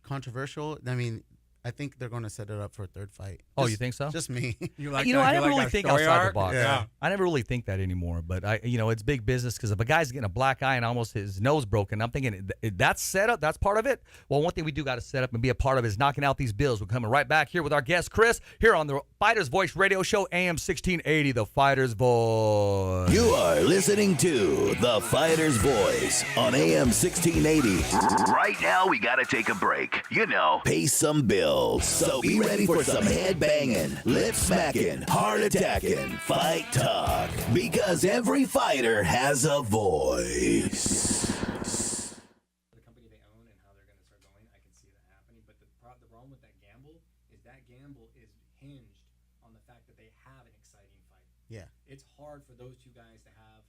controversial. I mean, I think they're going to set it up for a third fight. You think so? Just me. I never really think outside the box. Yeah. I never really think that anymore. But it's big business, because if a guy's getting a black eye and almost his nose broken, I'm thinking that's set up. That's part of it. Well, one thing we do got to set up and be a part of is knocking out these bills. We're coming right back here with our guest Chris here on the Fighter's Voice Radio Show, AM 1680, The Fighter's Voice. You are listening to The Fighter's Voice on AM 1680. Right now, we gotta take a break. You know. Pay some bills. So be ready for some head banging, lip smacking, heart attacking, fight talk. Because every fighter has a voice. The company they own and how they're going to start going, I can see that happening. But the problem with that gamble is hinged on the fact that they have an exciting fight. Yeah. It's hard for those two guys to have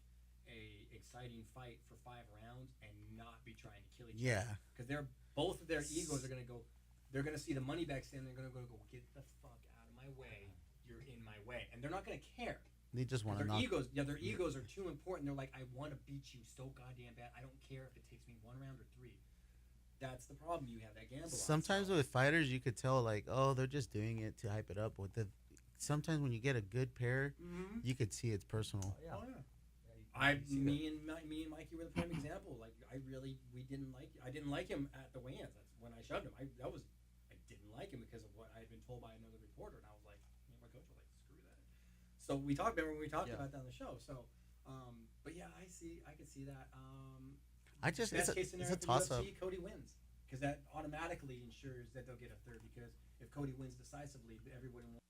a exciting fight for 5 rounds and not be trying to kill each other. Because both of their egos are going to go. They're going to see the money bag stand. They're going to go, get the fuck out of my way. You're in my way, and they're not going to care. They just want to their egos. Yeah, their egos are too important. They're like, I want to beat you so goddamn bad. I don't care if it takes me 1 round or 3. That's the problem. You have that gamble. Sometimes with fighters, you could tell like, oh, they're just doing it to hype it up. Sometimes when you get a good pair, you could see it's personal. Oh, yeah. Me and Mikey were the prime example. Like, I didn't like him at the weigh-ins. That's when I shoved him. I didn't like him because of what I had been told by another reporter, and I was like, me and my coach were like, screw that. So we talked about that on the show. So, but yeah, I could see that. Best case scenario it's a toss-up. Cody wins, because that automatically ensures that they'll get a third. Because if Cody wins decisively, everybody wants.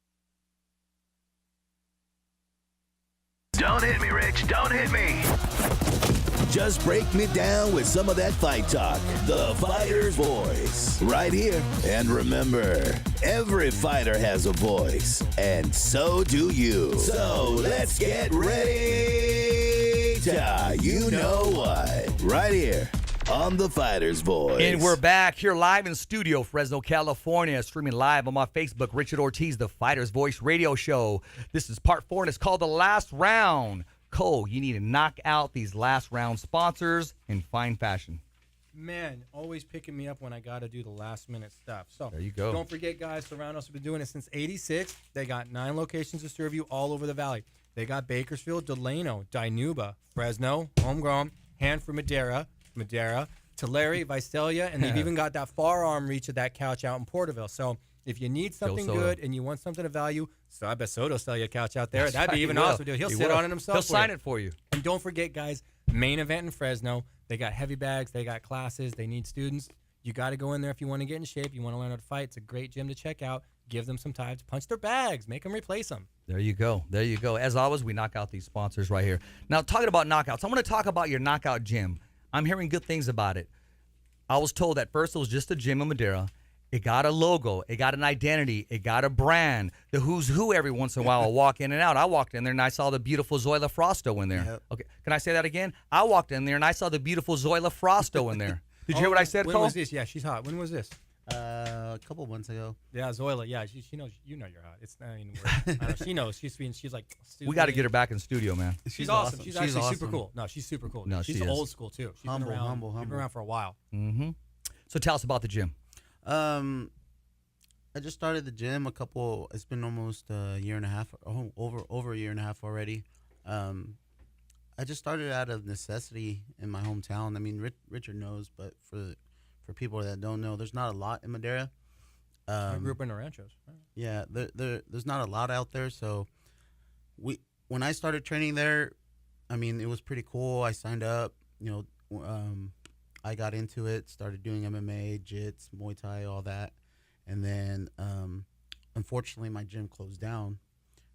Don't hit me, Rich. Don't hit me. Just break me down with some of that fight talk. The Fighter's Voice. Right here. And remember, every fighter has a voice. And so do you. So let's get ready to you know what. Right here on The Fighter's Voice. And we're back here live in studio, Fresno, California, streaming live on my Facebook, Richard Ortiz, The Fighter's Voice Radio Show. This is part 4, and it's called The Last Round. Cole, you need to knock out these last round sponsors in fine fashion. Man, always picking me up when I got to do the last minute stuff. So there you go. Don't forget, guys, Serranos have been doing it since '86. They got 9 locations to serve you all over the valley. They got Bakersfield, Delano, Dinuba, Fresno, Homegrown, Hanford, Madera, Tulare, Visalia, and they've even got that far arm reach of that couch out in Porterville. So if you need something good and you want something of value, so I bet Soto'll sell you a couch out there. That's That'd be even awesome. He'll sit on it himself. He'll sign it for you. And don't forget, guys, main event in Fresno. They got heavy bags. They got classes. They need students. You got to go in there if you want to get in shape. You want to learn how to fight. It's a great gym to check out. Give them some time to punch their bags. Make them replace them. There you go. There you go. As always, we knock out these sponsors right here. Now, talking about knockouts, I want to talk about your knockout gym. I'm hearing good things about it. I was told at first it was just a gym in Madera. It got a logo. It got an identity. It got a brand. The who's who every once in a while will walk in and out. I walked in there and I saw the beautiful Zoila Frosto in there. Yep. Okay, can I say that again? I walked in there and I saw the beautiful Zoila Frosto in there. Did you hear what I said, Cole? Cole? When was this? Yeah, she's hot. When was this? A couple months ago. Yeah, Zoila. Yeah, she knows. You know you're hot. It's not even weird. She knows. She's like. We got to get her back in studio, man. She's awesome. She's actually super cool. No, she's super cool. No, she's old school too. She's humble. She's been around for a while. Mm-hmm. So tell us about the gym. I just started the gym it's been almost a year and a half, over a year and a half already. I just started out of necessity in my hometown. I mean, Richard knows, but for people that don't know, there's not a lot in Madera. I grew up in the ranchos. Yeah, there's not a lot out there. So when I started training there, I mean, it was pretty cool. I signed up, I got into it, started doing MMA, jits, Muay Thai, all that. And then, unfortunately, my gym closed down,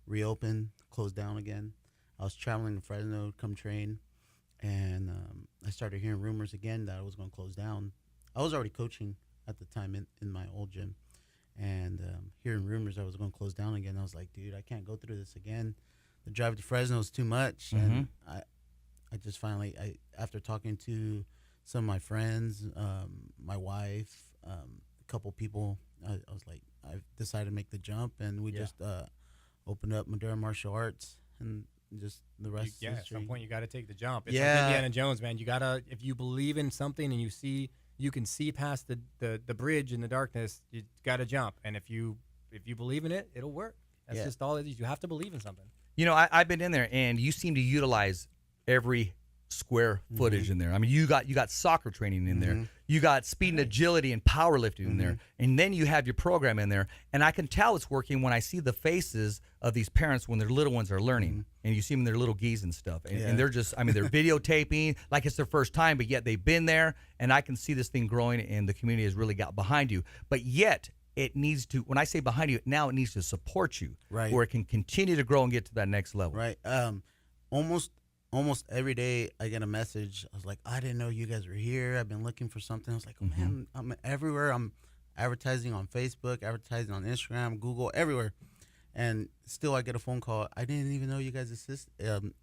reopened, closed down again. I was traveling to Fresno to come train, and I started hearing rumors again that I was going to close down. I was already coaching at the time in my old gym, and hearing rumors I was going to close down again. I was like, dude, I can't go through this again. The drive to Fresno is too much, and I just finally, after talking to some of my friends, my wife, a couple people, I was like, I decided to make the jump, and we just opened up Madera Martial Arts, and just the rest is history. At some point you got to take the jump. It's like Indiana Jones, man. You got to, if you believe in something and you can see past the bridge in the darkness, you got to jump. And if you believe in it, it'll work. That's just all it is. You have to believe in something. You know, I've been in there, and you seem to utilize every square footage in there. I mean, you got soccer training in there. You got speed and agility and powerlifting in there. And then you have your program in there. And I can tell it's working when I see the faces of these parents when their little ones are learning. And you see them, their little geese and stuff. And they're just, I mean, they're videotaping like it's their first time, but yet they've been there. And I can see this thing growing, and the community has really got behind you. But yet, it needs to, when I say behind you, now it needs to support you, right, where it can continue to grow and get to that next level. Right. Almost every day I get a message. I was like, I didn't know you guys were here. I've been looking for something. I was like, oh, man, I'm everywhere. I'm advertising on Facebook, advertising on Instagram, Google, everywhere. And still I get a phone call. I didn't even know you guys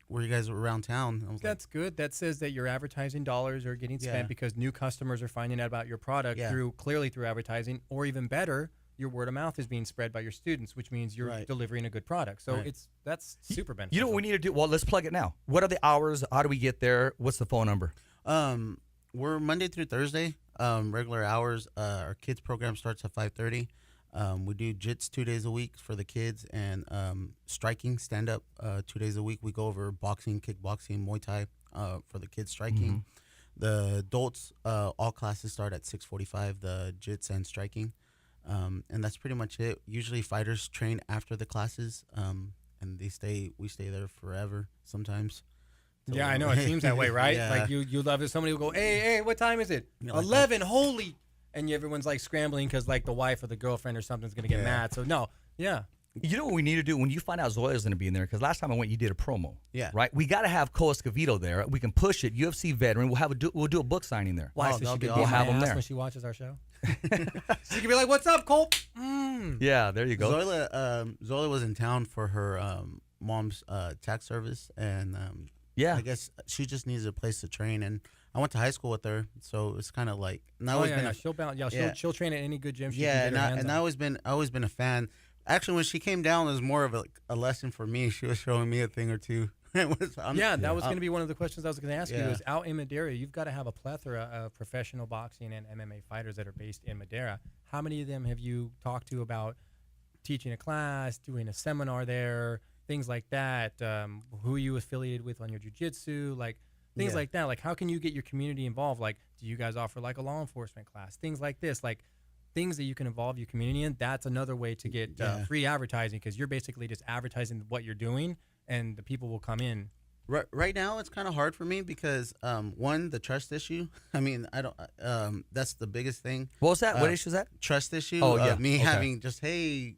where you guys were around town. I was That's good. That says that your advertising dollars are getting spent because new customers are finding out about your product clearly through advertising, or even better, your word of mouth is being spread by your students, which means you're delivering a good product. So that's super beneficial. You know what we need to do? Well, let's plug it now. What are the hours? How do we get there? What's the phone number? We're Monday through Thursday, regular hours. Our kids program starts at 5:30. We do jits 2 days a week for the kids, and striking, stand-up 2 days a week. We go over boxing, kickboxing, Muay Thai for the kids striking. The adults, all classes start at 6:45, the jits and striking. And that's pretty much it. Usually fighters train after the classes, and we stay there forever sometimes. Yeah, I know. It seems that way, right? Yeah. Like you love it. Somebody will go, hey, what time is it? 11, holy. And everyone's like scrambling because like the wife or the girlfriend or something's going to get mad. So no, You know what we need to do when you find out Zoya's going to be in there? Because last time I went, you did a promo. Yeah. Right? We got to have Cole Escovedo there. We can push it. UFC veteran. We'll do a book signing there. Why? Oh, So she could We'll have him there when she watches our show. She could be like, "What's up, Cole?" Yeah, there you go. Zoila was in town for her mom's tax service, and I guess she just needs a place to train. And I went to high school with her, so it's kind of like. She'll train at any good gym. I always been a fan. Actually, when she came down, it was more of a lesson for me. She was showing me a thing or two. That was going to be one of the questions I was going to ask you. Is out in Madera, you've got to have a plethora of professional boxing and MMA fighters that are based in Madera. How many of them have you talked to about teaching a class, doing a seminar there, things like that? Who are you affiliated with on your jiu-jitsu? Like things like that. Like how can you get your community involved? Like do you guys offer like a law enforcement class? Things like this. Like things that you can involve your community in. That's another way to get free advertising, because you're basically just advertising what you're doing, and the people will come in. Right now, it's kind of hard for me because one, the trust issue. I mean, I don't. That's the biggest thing. What was that? What issue is that? Trust issue. Oh yeah. Me having just, hey,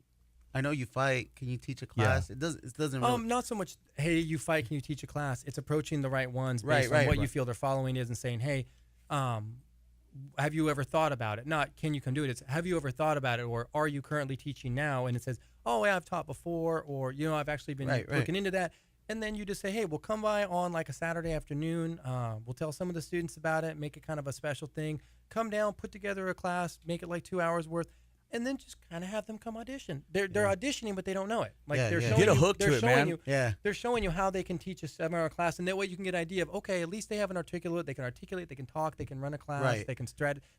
I know you fight. Can you teach a class? Yeah. It doesn't. Really... Not so much. Hey, you fight. Can you teach a class? It's approaching the right ones based on what you feel their following is, and saying, hey, have you ever thought about it? Not can you come do it. It's have you ever thought about it, or are you currently teaching now? And it says, oh, yeah, I've taught before, or I've actually been looking into that. And then you just say, hey, we'll come by on like a Saturday afternoon. We'll tell some of the students about it, make it kind of a special thing. Come down, put together a class, make it like 2 hours worth, and then just kind of have them come audition. They're auditioning, but they don't know it. Like they're showing get a you, hook they're to it, showing man. You, they're showing you how they can teach a seminar class, and that way you can get an idea of, okay, at least they have an articulate. They can articulate. They can talk. They can run a class. They can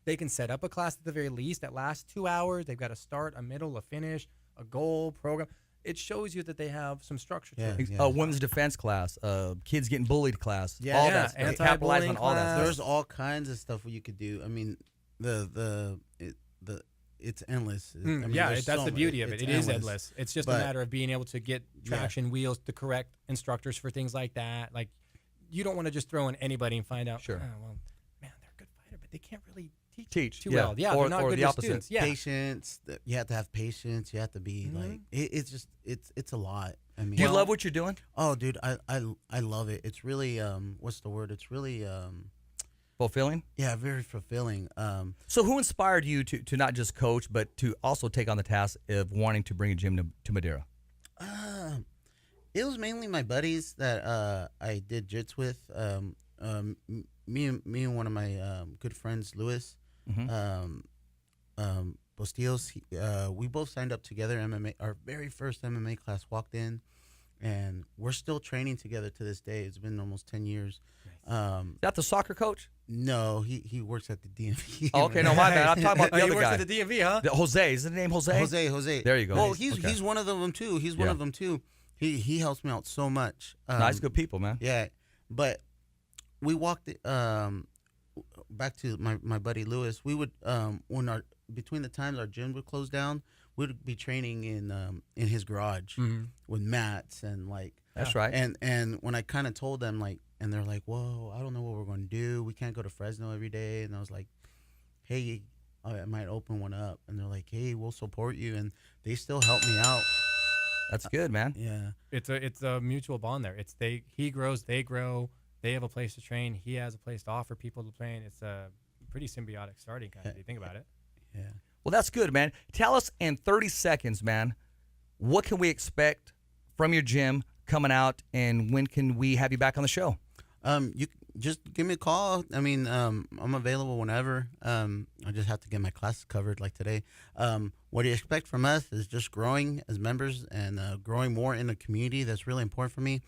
They can set up a class at the very least that lasts 2 hours. They've got a start, a middle, a finish, a goal, program. It shows you that they have some structure to it. Women's defense class, kids getting bullied class, all that. Anti-bullying on all that. class. There's all kinds of stuff you could do. I mean, it's endless. I mean, that's the beauty of it. It is endless. It's just a matter of being able to get traction wheels, the correct instructors for things like that. Like, you don't want to just throw in anybody and find out, well, man, they're a good fighter, but they can't really teach too well. Yeah, or, they're not or good the with opposite. students. Yeah. Patience. You have to have patience. You have to be like, it's a lot. I mean, Do you love what you're doing? Oh, dude, I love it. It's really what's the word? It's really Fulfilling? Yeah, very fulfilling. So who inspired you to not just coach, but to also take on the task of wanting to bring a gym to Madera? It was mainly my buddies that I did jits with. Me and one of my good friends, Luis, Bostillos, we both signed up together. MMA, our very first MMA class, walked in, and we're still training together to this day. It's been almost 10 years. Is that the soccer coach? No, he works at the DMV. Oh, okay, no, my bad. I'm talking about the other he works guy. at the DMV, huh? Jose, is his name Jose? Jose. There you go. Well, he's one of them too. He's one of them too. He helps me out so much. Nice, good people, man. Yeah, but we walked back to my buddy Lewis. We would when our between the times our gym would close down, we'd be training in his garage with mats and like That's right. And when I kind of told them like, and they're like, "Whoa, I don't know what we're going to do. We can't go to Fresno every day." And I was like, "Hey, I might open one up." And they're like, "Hey, we'll support you." And they still help me out. That's good, man. Yeah. It's a mutual bond there. He grows, they grow. They have a place to train. He has a place to offer people to train. It's a pretty symbiotic starting kind of. If you think about it. Yeah. Well, that's good, man. Tell us in 30 seconds, man, what can we expect from your gym coming out, and when can we have you back on the show? You just give me a call. I mean, I'm available whenever. I just have to get my classes covered like today. What do you expect from us is just growing as members and growing more in the community. That's really important for me.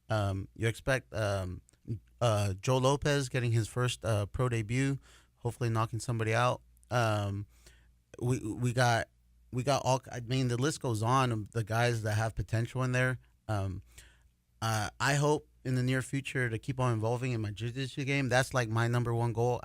You expect Joe Lopez getting his first pro debut, hopefully knocking somebody out. We got all. I mean, the list goes on of the guys that have potential in there. I hope in the near future to keep on evolving in my jiu-jitsu game. That's like my number one goal.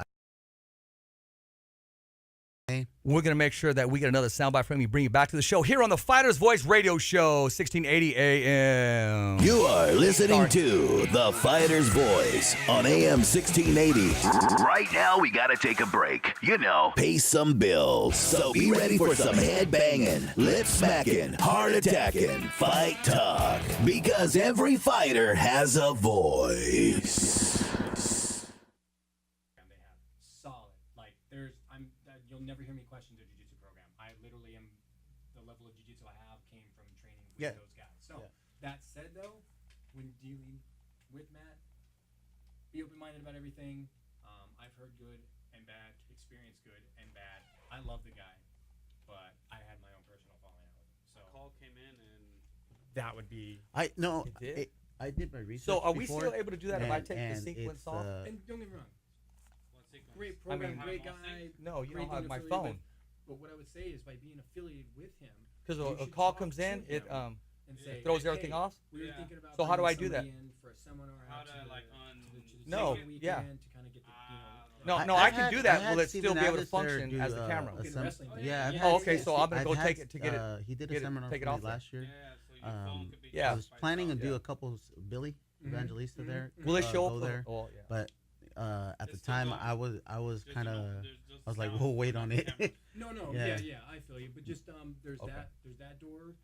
We're going to make sure that we get another soundbite from you, bring you back to the show here on the Fighter's Voice Radio Show, 1680 AM. You are listening to The Fighter's Voice on AM 1680. Right now, we gotta take a break. You know. Pay some bills. So be ready for some head banging, lip smacking, heart attacking, fight talk. Because every fighter has a voice. They have solid. Like you'll never hear me question the jiu-jitsu program. I literally am the level of jiu-jitsu I have came from training with those guys. So that said, though, when dealing with Matt, be open-minded about everything. I've heard good and bad, experienced good and bad. I love the guy, but I had my own personal falling out with him. So Call came in and that would be. I did? I did my research. So are we before, still able to do that if I take the and sequence it's, off? And don't get me wrong, what sequence? great program, mean, great I'm all guy. No, you great don't have being my affiliated phone. But what I would say is by being affiliated with him, Because you a should call talk comes to in, it him and say, throws everything hey, off? We were Yeah. thinking about So how do I bringing do that? somebody in for a seminar How out to, to like, the- on- to the No, weekend yeah. to kind of get the, No, I- no, I've I can had- do I that. had Will it still Steven be able to Adams there function do, as the camera? Okay, the wrestling thing. Yeah, I've Yeah, had- Oh, okay, so I'm gonna I've go had, take it to get it. He did get a it- seminar take it for me off there. last year. Yeah, so your phone could be yeah. I was by planning to itself. do a couple. Billy Evangelista there. Will it show go up there? Oh, yeah. But at the It's still time, going. I was Just, kind you know, of. there's just I was like, sound we'll wait on the it. camera. No, Yeah. yeah, I feel you. But just there's Okay. that door.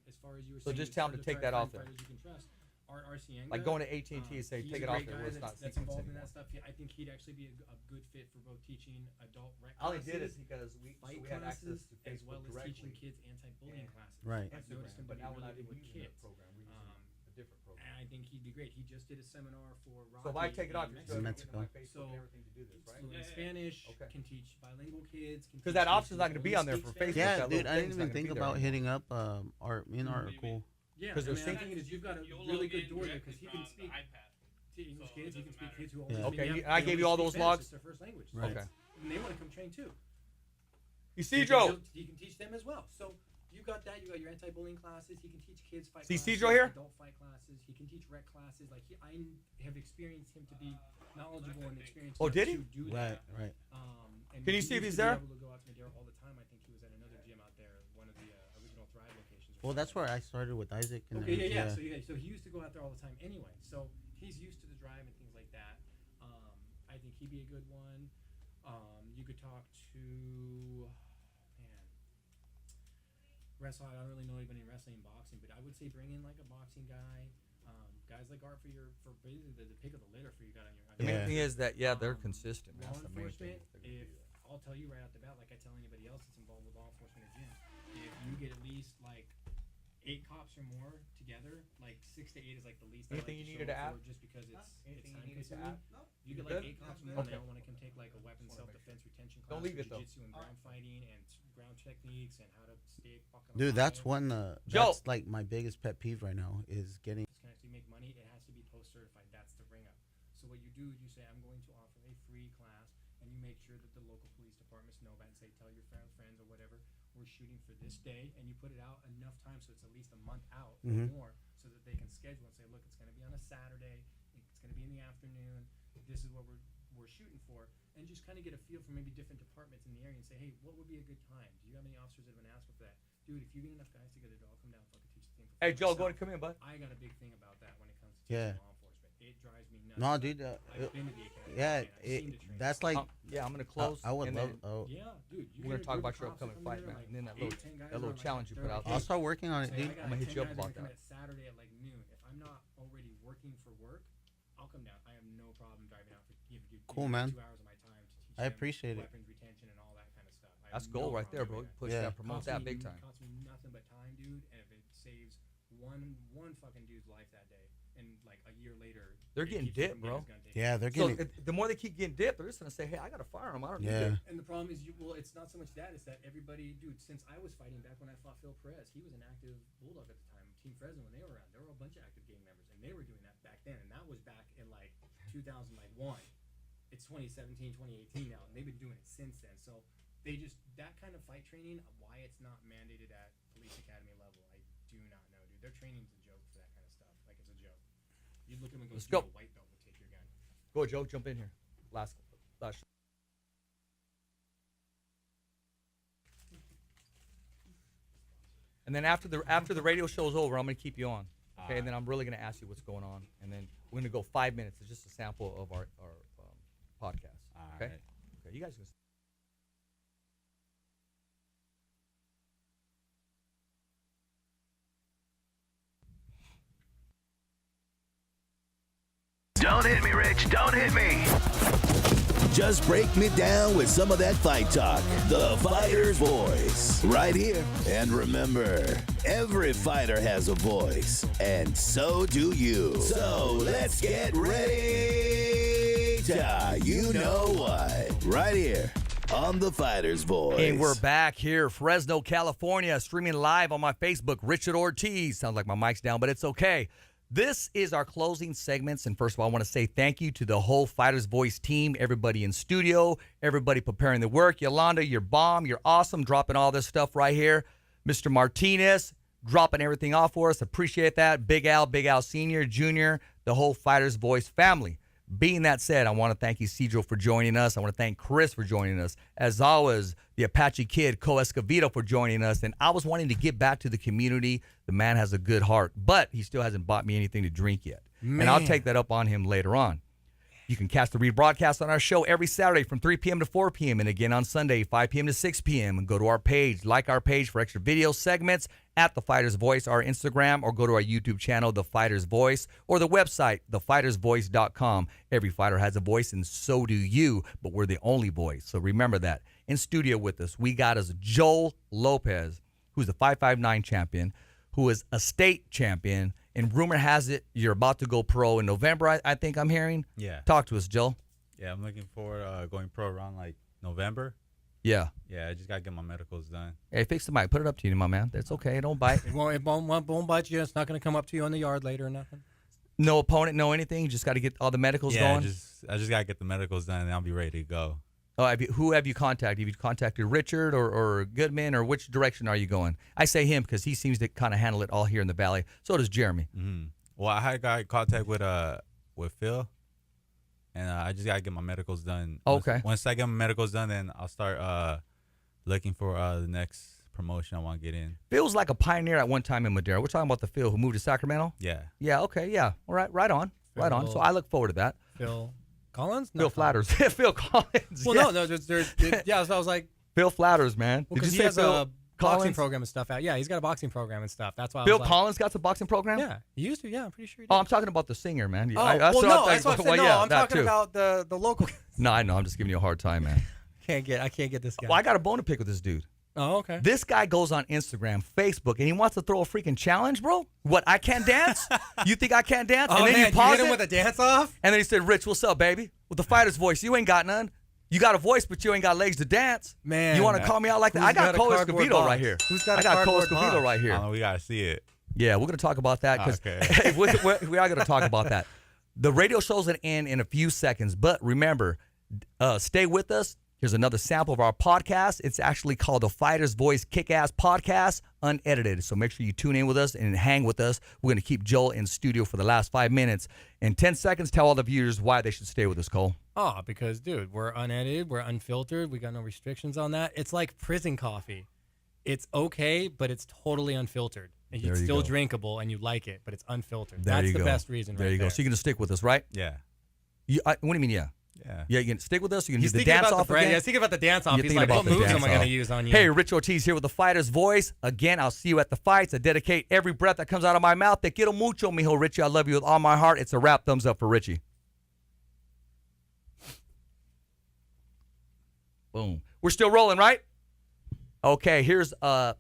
As far as you were So saying, just as tell far him to as take trying that find off there. fighters you can trust. Our RCN Like guy, going to AT&T and say, he's take a it off great there. guy Well, it's not that's sequence involved in anymore. that stuff. I think he'd actually be a good fit for both teaching adult rec I only classes, did it because we fight had access classes, to as well Facebook as teaching directly. kids anti-bullying classes. Right. I've noticed him to be really good with kids. program. We're using a different program. And I think he'd be great. He just did a seminar for Rocky. So if I take it off, in you're still Mexico. getting my Facebook So, and everything to do this, right? fluent in Yeah, yeah. Spanish, Okay. can teach bilingual kids. Because that option's not going to be on there for Facebook. Yeah, that dude, little I didn't thing's not even gonna think be there about anymore. hitting up art. Me and art are cool. Yeah, 'Cause I they're mean, I'm syncing. thinking is you've got a You'll really log good in door there directly because he can from speak the iPad. to English So kids. it He can doesn't speak matter. kids who Yeah. only Okay, maybe you- have- I they gave you only all speak those Spanish, logs? It's their first language. Right. Okay. And they want to come train too. Isidro! He can teach them as well. So you got that. You got your anti-bullying classes. He can teach kids fight. See classes, Isidro here? Adult fight classes. He can teach rec classes. Like I have experienced him to be knowledgeable and experienced. Oh, enough did he? to do Right, that. right. And Can you he see if used he's to be there? Able to go out to Madera all the time. I think he was at another gym out there, one of the original Thrive locations. or Well, that's something. where I started with Isaac. And Okay, then, yeah. So he used to go out there all the time anyway. So he's used to the drive and things like that. I think he'd be a good one. You could talk to wrestle. I don't really know anybody in wrestling and boxing, but I would say bring in like a boxing guy. Guys like Art for basically the pick of the litter for you got on your. The main Yeah. thing is that, they're consistent. Man. Law That's the main thing. enforcement. If I'll tell you right out the bat, like I tell anybody else that's involved with law enforcement or gym, if you get at least like 8 cops or more together, like 6 to 8 is like the least. Anything I like you to needed show to up add? for just because it's Anything you time needed to consuming. add? You get good? like 8 cops more, Okay. and they all want to come take like a weapon self-defense retention class. Don't leave for it, though. jiu-jitsu and ground fighting and ground techniques and how to stay fucking. Dude, that's alive. one. Joe! That's like my biggest pet peeve right now is getting. This can actually make money. It has to be post certified. That's the ring up. So what you do is you say, I'm going to offer a free class, and you make sure that the local police departments know about it and say, tell your friends or whatever, we're shooting for this day, and you put it out enough time so it's at least a month out or more, so that they can schedule and say, look, it's going to be on a Saturday, it's going to be in the afternoon, this is what we're shooting for, and just kind of get a feel for maybe different departments in the area and say, hey, what would be a good time? Do you have any officers that have been asking for that? Dude, if you get enough guys together, I'll come down and fucking teach the thing. Hey, Joe, go ahead and come in, bud. I got a big thing about that when it comes to Yeah. teaching law enforcement. It drives me nuts. No, dude. I've been to the academy. Yeah, and I've seen the training. that's like. Yeah, I'm gonna close. I would and love. then Oh, Yeah, dude. We're gonna talk about your upcoming fight, man, and then that little challenge you put out there. I'll start working on it, dude. I'm gonna hit you up about that. Saturday at like noon. If I'm not already working for work, I'll come down. I have no problem driving out for Cool, man. 2 hours of my time to teach I them appreciate it. weapons retention and all that kind of stuff. I have That's no gold right problem there, doing bro. that. Push Yeah. that, promote that big time. Costs me nothing but time, dude. And if it saves one fucking dude's life that day, and like a year later, They're it getting keeps you dipped, from getting bro. his gun taken. Yeah, they're So getting. the more they keep getting dipped, they're just gonna say, "Hey, I got a firearm. I don't need Yeah. it." And the problem is, it's not so much that; it's that everybody, dude. Since I was fighting back when I fought Phil Perez, he was an active bulldog at the time. Team Fresno, when they were around, there were a bunch of active gang members, and they were doing that back then. And that was back in like 2001. It's 2017, 2018 now, and they've been doing it since then. So they just that kind of fight training. Why it's not mandated at police academy level, I do not know, dude. Their training's a joke for that kind of stuff. Like it's a joke. You look at them and go, Let's "Dude, go. a white belt would take your gun." Go, Joe. Jump in here. Last. And then after the radio show's over, I'm gonna keep you on. Okay, and then I'm really gonna ask you what's going on, and then we're gonna go 5 minutes. It's just a sample of our podcast. Okay. Alright. Okay. You guys can. Don't hit me, Rich. Don't hit me. Just break me down with some of that fight talk. The fighter's voice. Right here. And remember, every fighter has a voice. And so do you. So let's get ready to you know what. Right here on The Fighter's Voice. And we're back here, Fresno, California, streaming live on my Facebook, Richard Ortiz. Sounds like my mic's down, but it's okay. This is our closing segments, and first of all, I want to say thank you to the whole Fighter's Voice team, everybody in studio, everybody preparing the work. Yolanda, you're bomb, you're awesome, dropping all this stuff right here. Mr. Martinez, dropping everything off for us. Appreciate that. Big Al Senior, Junior, the whole Fighter's Voice family. Being that said, I want to thank Isidro for joining us. I want to thank Chris for joining us. As always, the Apache Kid, Co Escovedo, for joining us. And I was wanting to give back to the community. The man has a good heart, but he still hasn't bought me anything to drink yet. Man. And I'll take that up on him later on. You can catch the rebroadcast on our show every Saturday from 3 p.m. to 4 p.m. and again on Sunday, 5 p.m. to 6 p.m. And go to our page, like our page for extra video segments at The Fighter's Voice, our Instagram, or go to our YouTube channel, The Fighter's Voice, or the website, thefightersvoice.com. Every fighter has a voice, and so do you, but we're the only voice. So remember that. In studio with us, we got us Joel Lopez, who's the 559 champion, who is a state champion, and rumor has it you're about to go pro in November, I think I'm hearing. Yeah. Talk to us, Joel. Yeah, I'm looking forward going pro around like November. Yeah. Yeah, I just gotta get my medicals done. Hey, fix the mic. Put it up to you, my man. That's okay. Don't bite. It won't bite you. It's not going to come up to you on the yard later or nothing. No opponent, no anything. You just got to get all the medicals Yeah, going. I just gotta get the medicals done and I'll be ready to go. Oh, who have you contacted? Have you contacted Richard or Goodman, or which direction are you going? I say him because he seems to kind of handle it all here in the valley. So does Jeremy. Mm-hmm. Well, I got in contact with Phil, and I just gotta get my medicals done. Okay. Once I get my medicals done, then I'll start looking for the next promotion I want to get in. Phil's like a pioneer at one time in Madera. We're talking about the Phil who moved to Sacramento. Yeah. Yeah. Okay. Yeah. All right. Right on. Right on. So I look forward to that. Phil Collins? Phil Flatters. Phil Collins. Well, yeah. no, there's yeah. So I was like, Phil Flatters, man. well, Did because you he say has Phil a boxing Collins? program and stuff out. Yeah, he's got a boxing program and stuff. That's why. Phil I was like, Collins got the boxing program? Yeah, he used to. Yeah, I'm pretty sure he did. Oh, I'm talking about the singer, man. Oh, that's well, what no, I'm that's what I thinking. said. Well, No, yeah, I'm that talking too. about the local. No, I know. I'm just giving you a hard time, man. I can't get this guy. Well, I got a bone to pick with this dude. Oh, okay. This guy goes on Instagram, Facebook, and he wants to throw a freaking challenge, bro. What, I can't dance? You think I can't dance? Oh And then man, you pause hit him it, with a dance off. and then he said, Rich, what's up, baby? With the fighter's voice, you ain't got none. You got a voice, but you ain't got legs to dance. Man, you want to call me out like that? who's I got got a Cole cardboard Escovedo box? right here. Who's got I a got Cole cardboard Escovedo box? right here. We gotta see it. Yeah, we're going to talk about that because Okay. we are going to talk about that. The radio show's going to end in a few seconds, but remember, stay with us. Here's another sample of our podcast. It's actually called the Fighter's Voice Kick-Ass Podcast, unedited. So make sure you tune in with us and hang with us. We're going to keep Joel in studio for the last 5 minutes. In 10 seconds, tell all the viewers why they should stay with us, Cole. Oh, because, dude, we're unedited. We're unfiltered. We got no restrictions on that. It's like prison coffee. It's okay, but it's totally unfiltered. And it's still drinkable, and you like it, but it's unfiltered. That's the best reason right there. There you go. So you're going to stick with us, right? Yeah. What do you mean, yeah? Yeah. Yeah, you can stick with us? You can He's do the thinking dance about off the brand. again? Yeah, he's thinking about the dance off. You're He's thinking like, about what the moves am dance I going to off. use on you? Hey, Rich Ortiz here with the Fighter's Voice. Again, I'll see you at the fights. I dedicate every breath that comes out of my mouth. Te quiero mucho, mijo Richie. I love you with all my heart. It's a wrap. Thumbs up for Richie. Boom. We're still rolling, right? Okay, here's a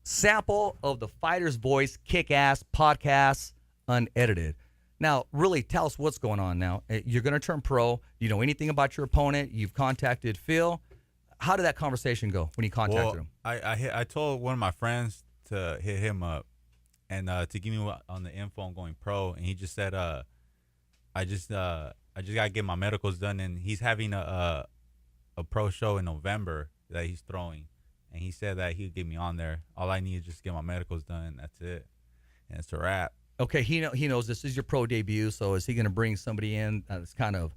sample of the Fighter's Voice Kick-Ass Podcast, unedited. Now, really, tell us what's going on now. You're going to turn pro. Do you know anything about your opponent? You've contacted Phil. How did that conversation go when you contacted him? I told one of my friends to hit him up and to give me on the info on going pro, and he just said, I just got to get my medicals done, and he's having a pro show in November that he's throwing, and he said that he'd get me on there. All I need is just get my medicals done, and that's it, and it's a wrap. Okay, he knows this is your pro debut, so is he going to bring somebody in that's kind of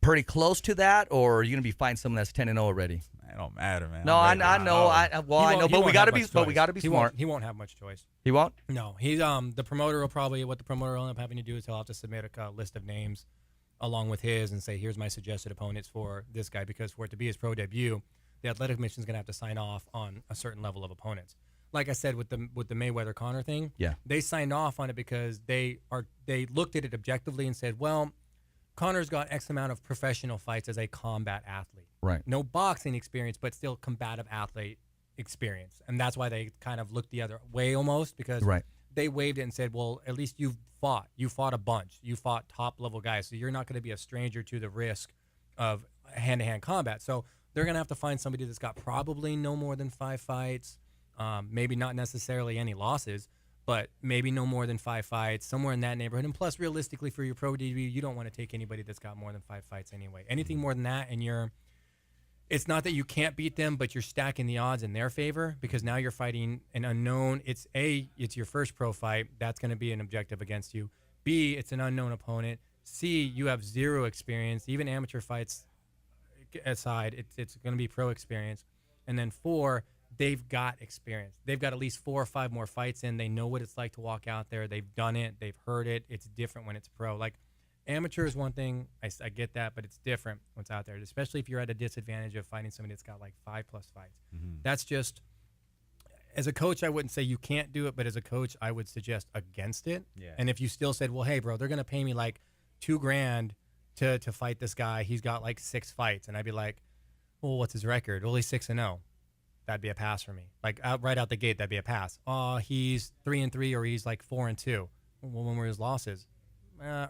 pretty close to that, or are you going to be fighting someone that's 10-0 already? It don't matter, man. No, I know, I know, but we got to be smart. He won't have much choice. He won't? No, he's the promoter will probably what the promoter will end up having to do is he'll have to submit a list of names along with his and say, here's my suggested opponents for this guy, because for it to be his pro debut, the athletic commission is going to have to sign off on a certain level of opponents. Like I said with the Mayweather Conor thing, yeah, they signed off on it because they looked at it objectively and said, well, Conor's got X amount of professional fights as a combat athlete. Right. No boxing experience, but still combative athlete experience. And that's why they kind of looked the other way almost, because they waived it and said, well, at least you've fought. You fought a bunch. You fought top-level guys, so you're not going to be a stranger to the risk of hand-to-hand combat. So they're going to have to find somebody that's got probably no more than 5 fights, maybe not necessarily any losses, but maybe no more than 5 fights, somewhere in that neighborhood. And plus, realistically, for your pro debut, you don't want to take anybody that's got more than 5 fights anyway. Anything more than that, and it's not that you can't beat them, but you're stacking the odds in their favor, because now you're fighting an unknown. It's your first pro fight. That's going to be an objective against you. B, it's an unknown opponent. C, you have 0 experience. Even amateur fights aside, it's going to be pro experience. And then 4, they've got experience. They've got at least 4 or 5 more fights in. They know what it's like to walk out there. They've done it. They've heard it. It's different when it's pro. Like, amateur is one thing. I get that, but it's different what's out there, especially if you're at a disadvantage of fighting somebody that's got like 5+ fights. Mm-hmm. That's just, as a coach, I wouldn't say you can't do it, but as a coach, I would suggest against it. Yeah. And if you still said, well, hey, bro, they're going to pay me like $2,000 to fight this guy. He's got like 6 fights. And I'd be like, well, what's his record? Well, he's 6-0. That'd be a pass for me. Like right out the gate, that'd be a pass. He's 3-3 or he's like 4-2. Well, when were his losses?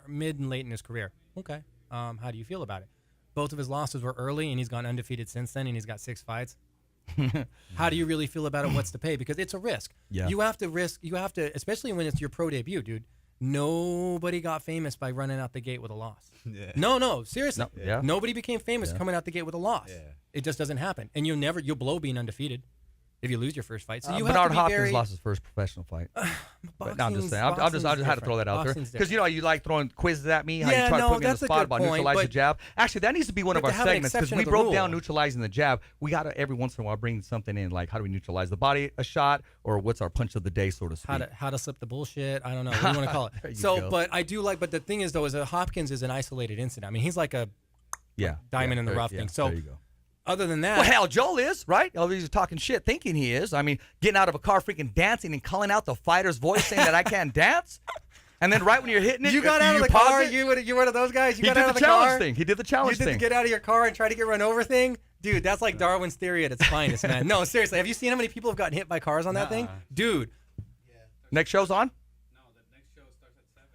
Mid and late in his career. Okay. How do you feel about it? Both of his losses were early, and he's gone undefeated since then, and he's got 6 fights. How do you really feel about it? What's the pay? Because it's a risk. Yeah. You have to risk. You have to, especially when it's your pro debut, dude. Nobody got famous by running out the gate with a loss. Yeah. No, seriously. No, yeah. Nobody became famous coming out the gate with a loss. Yeah. It just doesn't happen. And you'll blow being undefeated if you lose your first fight. So you Bernard have to be Hopkins very, lost his first professional fight. But no, I'm just saying. I just had to throw that out there because you like throwing quizzes at me. How you try to put me on the spot about neutralizing the jab. Actually, that needs to be one of our segments because we broke down neutralizing the jab. We got to every once in a while bring something in like how do we neutralize the body a shot or what's our punch of the day, so to speak. How to slip the bullshit. I don't know what you want to call it. So, but I do like. But the thing is though, Hopkins is an isolated incident. I mean, he's like a diamond in the rough thing. So. There you go. Other than that, well, hell, Joel is right. He's talking shit, thinking he is. I mean, getting out of a car, freaking dancing, and calling out the fighter's voice, saying that I can't dance. And then right when you're hitting it, you got out of the car. You one of those guys. You got out of the car. He did the challenge thing. You did the get out of your car and try to get run over thing, dude. That's like Darwin's theory at its finest, man. No, seriously. Have you seen how many people have gotten hit by cars on that thing, dude? Yeah. Next show's on.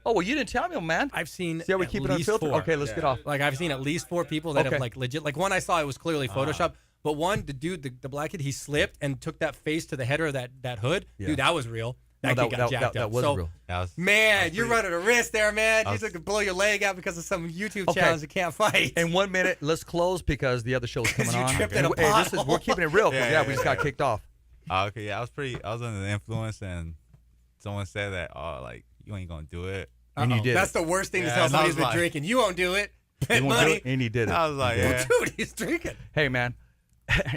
Oh, well, you didn't tell me, man. I've seen See how we keep it unfiltered? Okay, let's get off. Like, I've seen at least 4 people that have, like, legit. Like, one I saw, it was clearly Photoshopped. But one, the dude, the black kid, he slipped and took that face to the header of that hood. Yeah. Dude, that was real. That No, kid got jacked that up. was So, real. That was, man, you're running a risk there, man. I You was- could blow your leg out because of some YouTube Okay. challenge you can't fight. In 1 minute, let's close because the other show's coming you on. tripped in a Hey, we're pothole. keeping it real. 'Cause, Yeah, yeah, yeah, we just got yeah. kicked off. okay, yeah, I was under the influence, and someone said that, oh, like, you ain't gonna do it. And you Uh-oh. did That's it. the worst thing to Yeah, tell and I somebody was who's been like- drinking. You won't do it. Bet You won't do money. it, and he did it. I was like, He did yeah. it. Dude, he's drinking. Hey, man,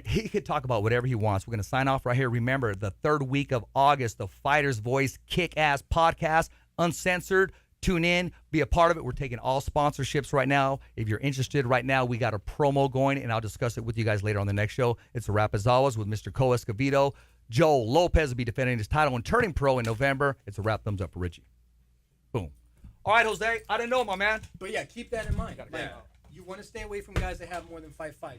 he could talk about whatever he wants. We're going to sign off right here. Remember, the third week of August, the Fighter's Voice Kick-Ass Podcast, uncensored. Tune in, be a part of it. We're taking all sponsorships right now. If you're interested right now, we got a promo going, and I'll discuss it with you guys later on the next show. It's a wrap as always with Mr. Co Escovedo. Joel Lopez will be defending his title and turning pro in November. It's a wrap. Thumbs up for Richie. Boom. All right, Jose. I didn't know, my man. But yeah, keep that in mind. Yeah. You want to stay away from guys that have more than 5 fights.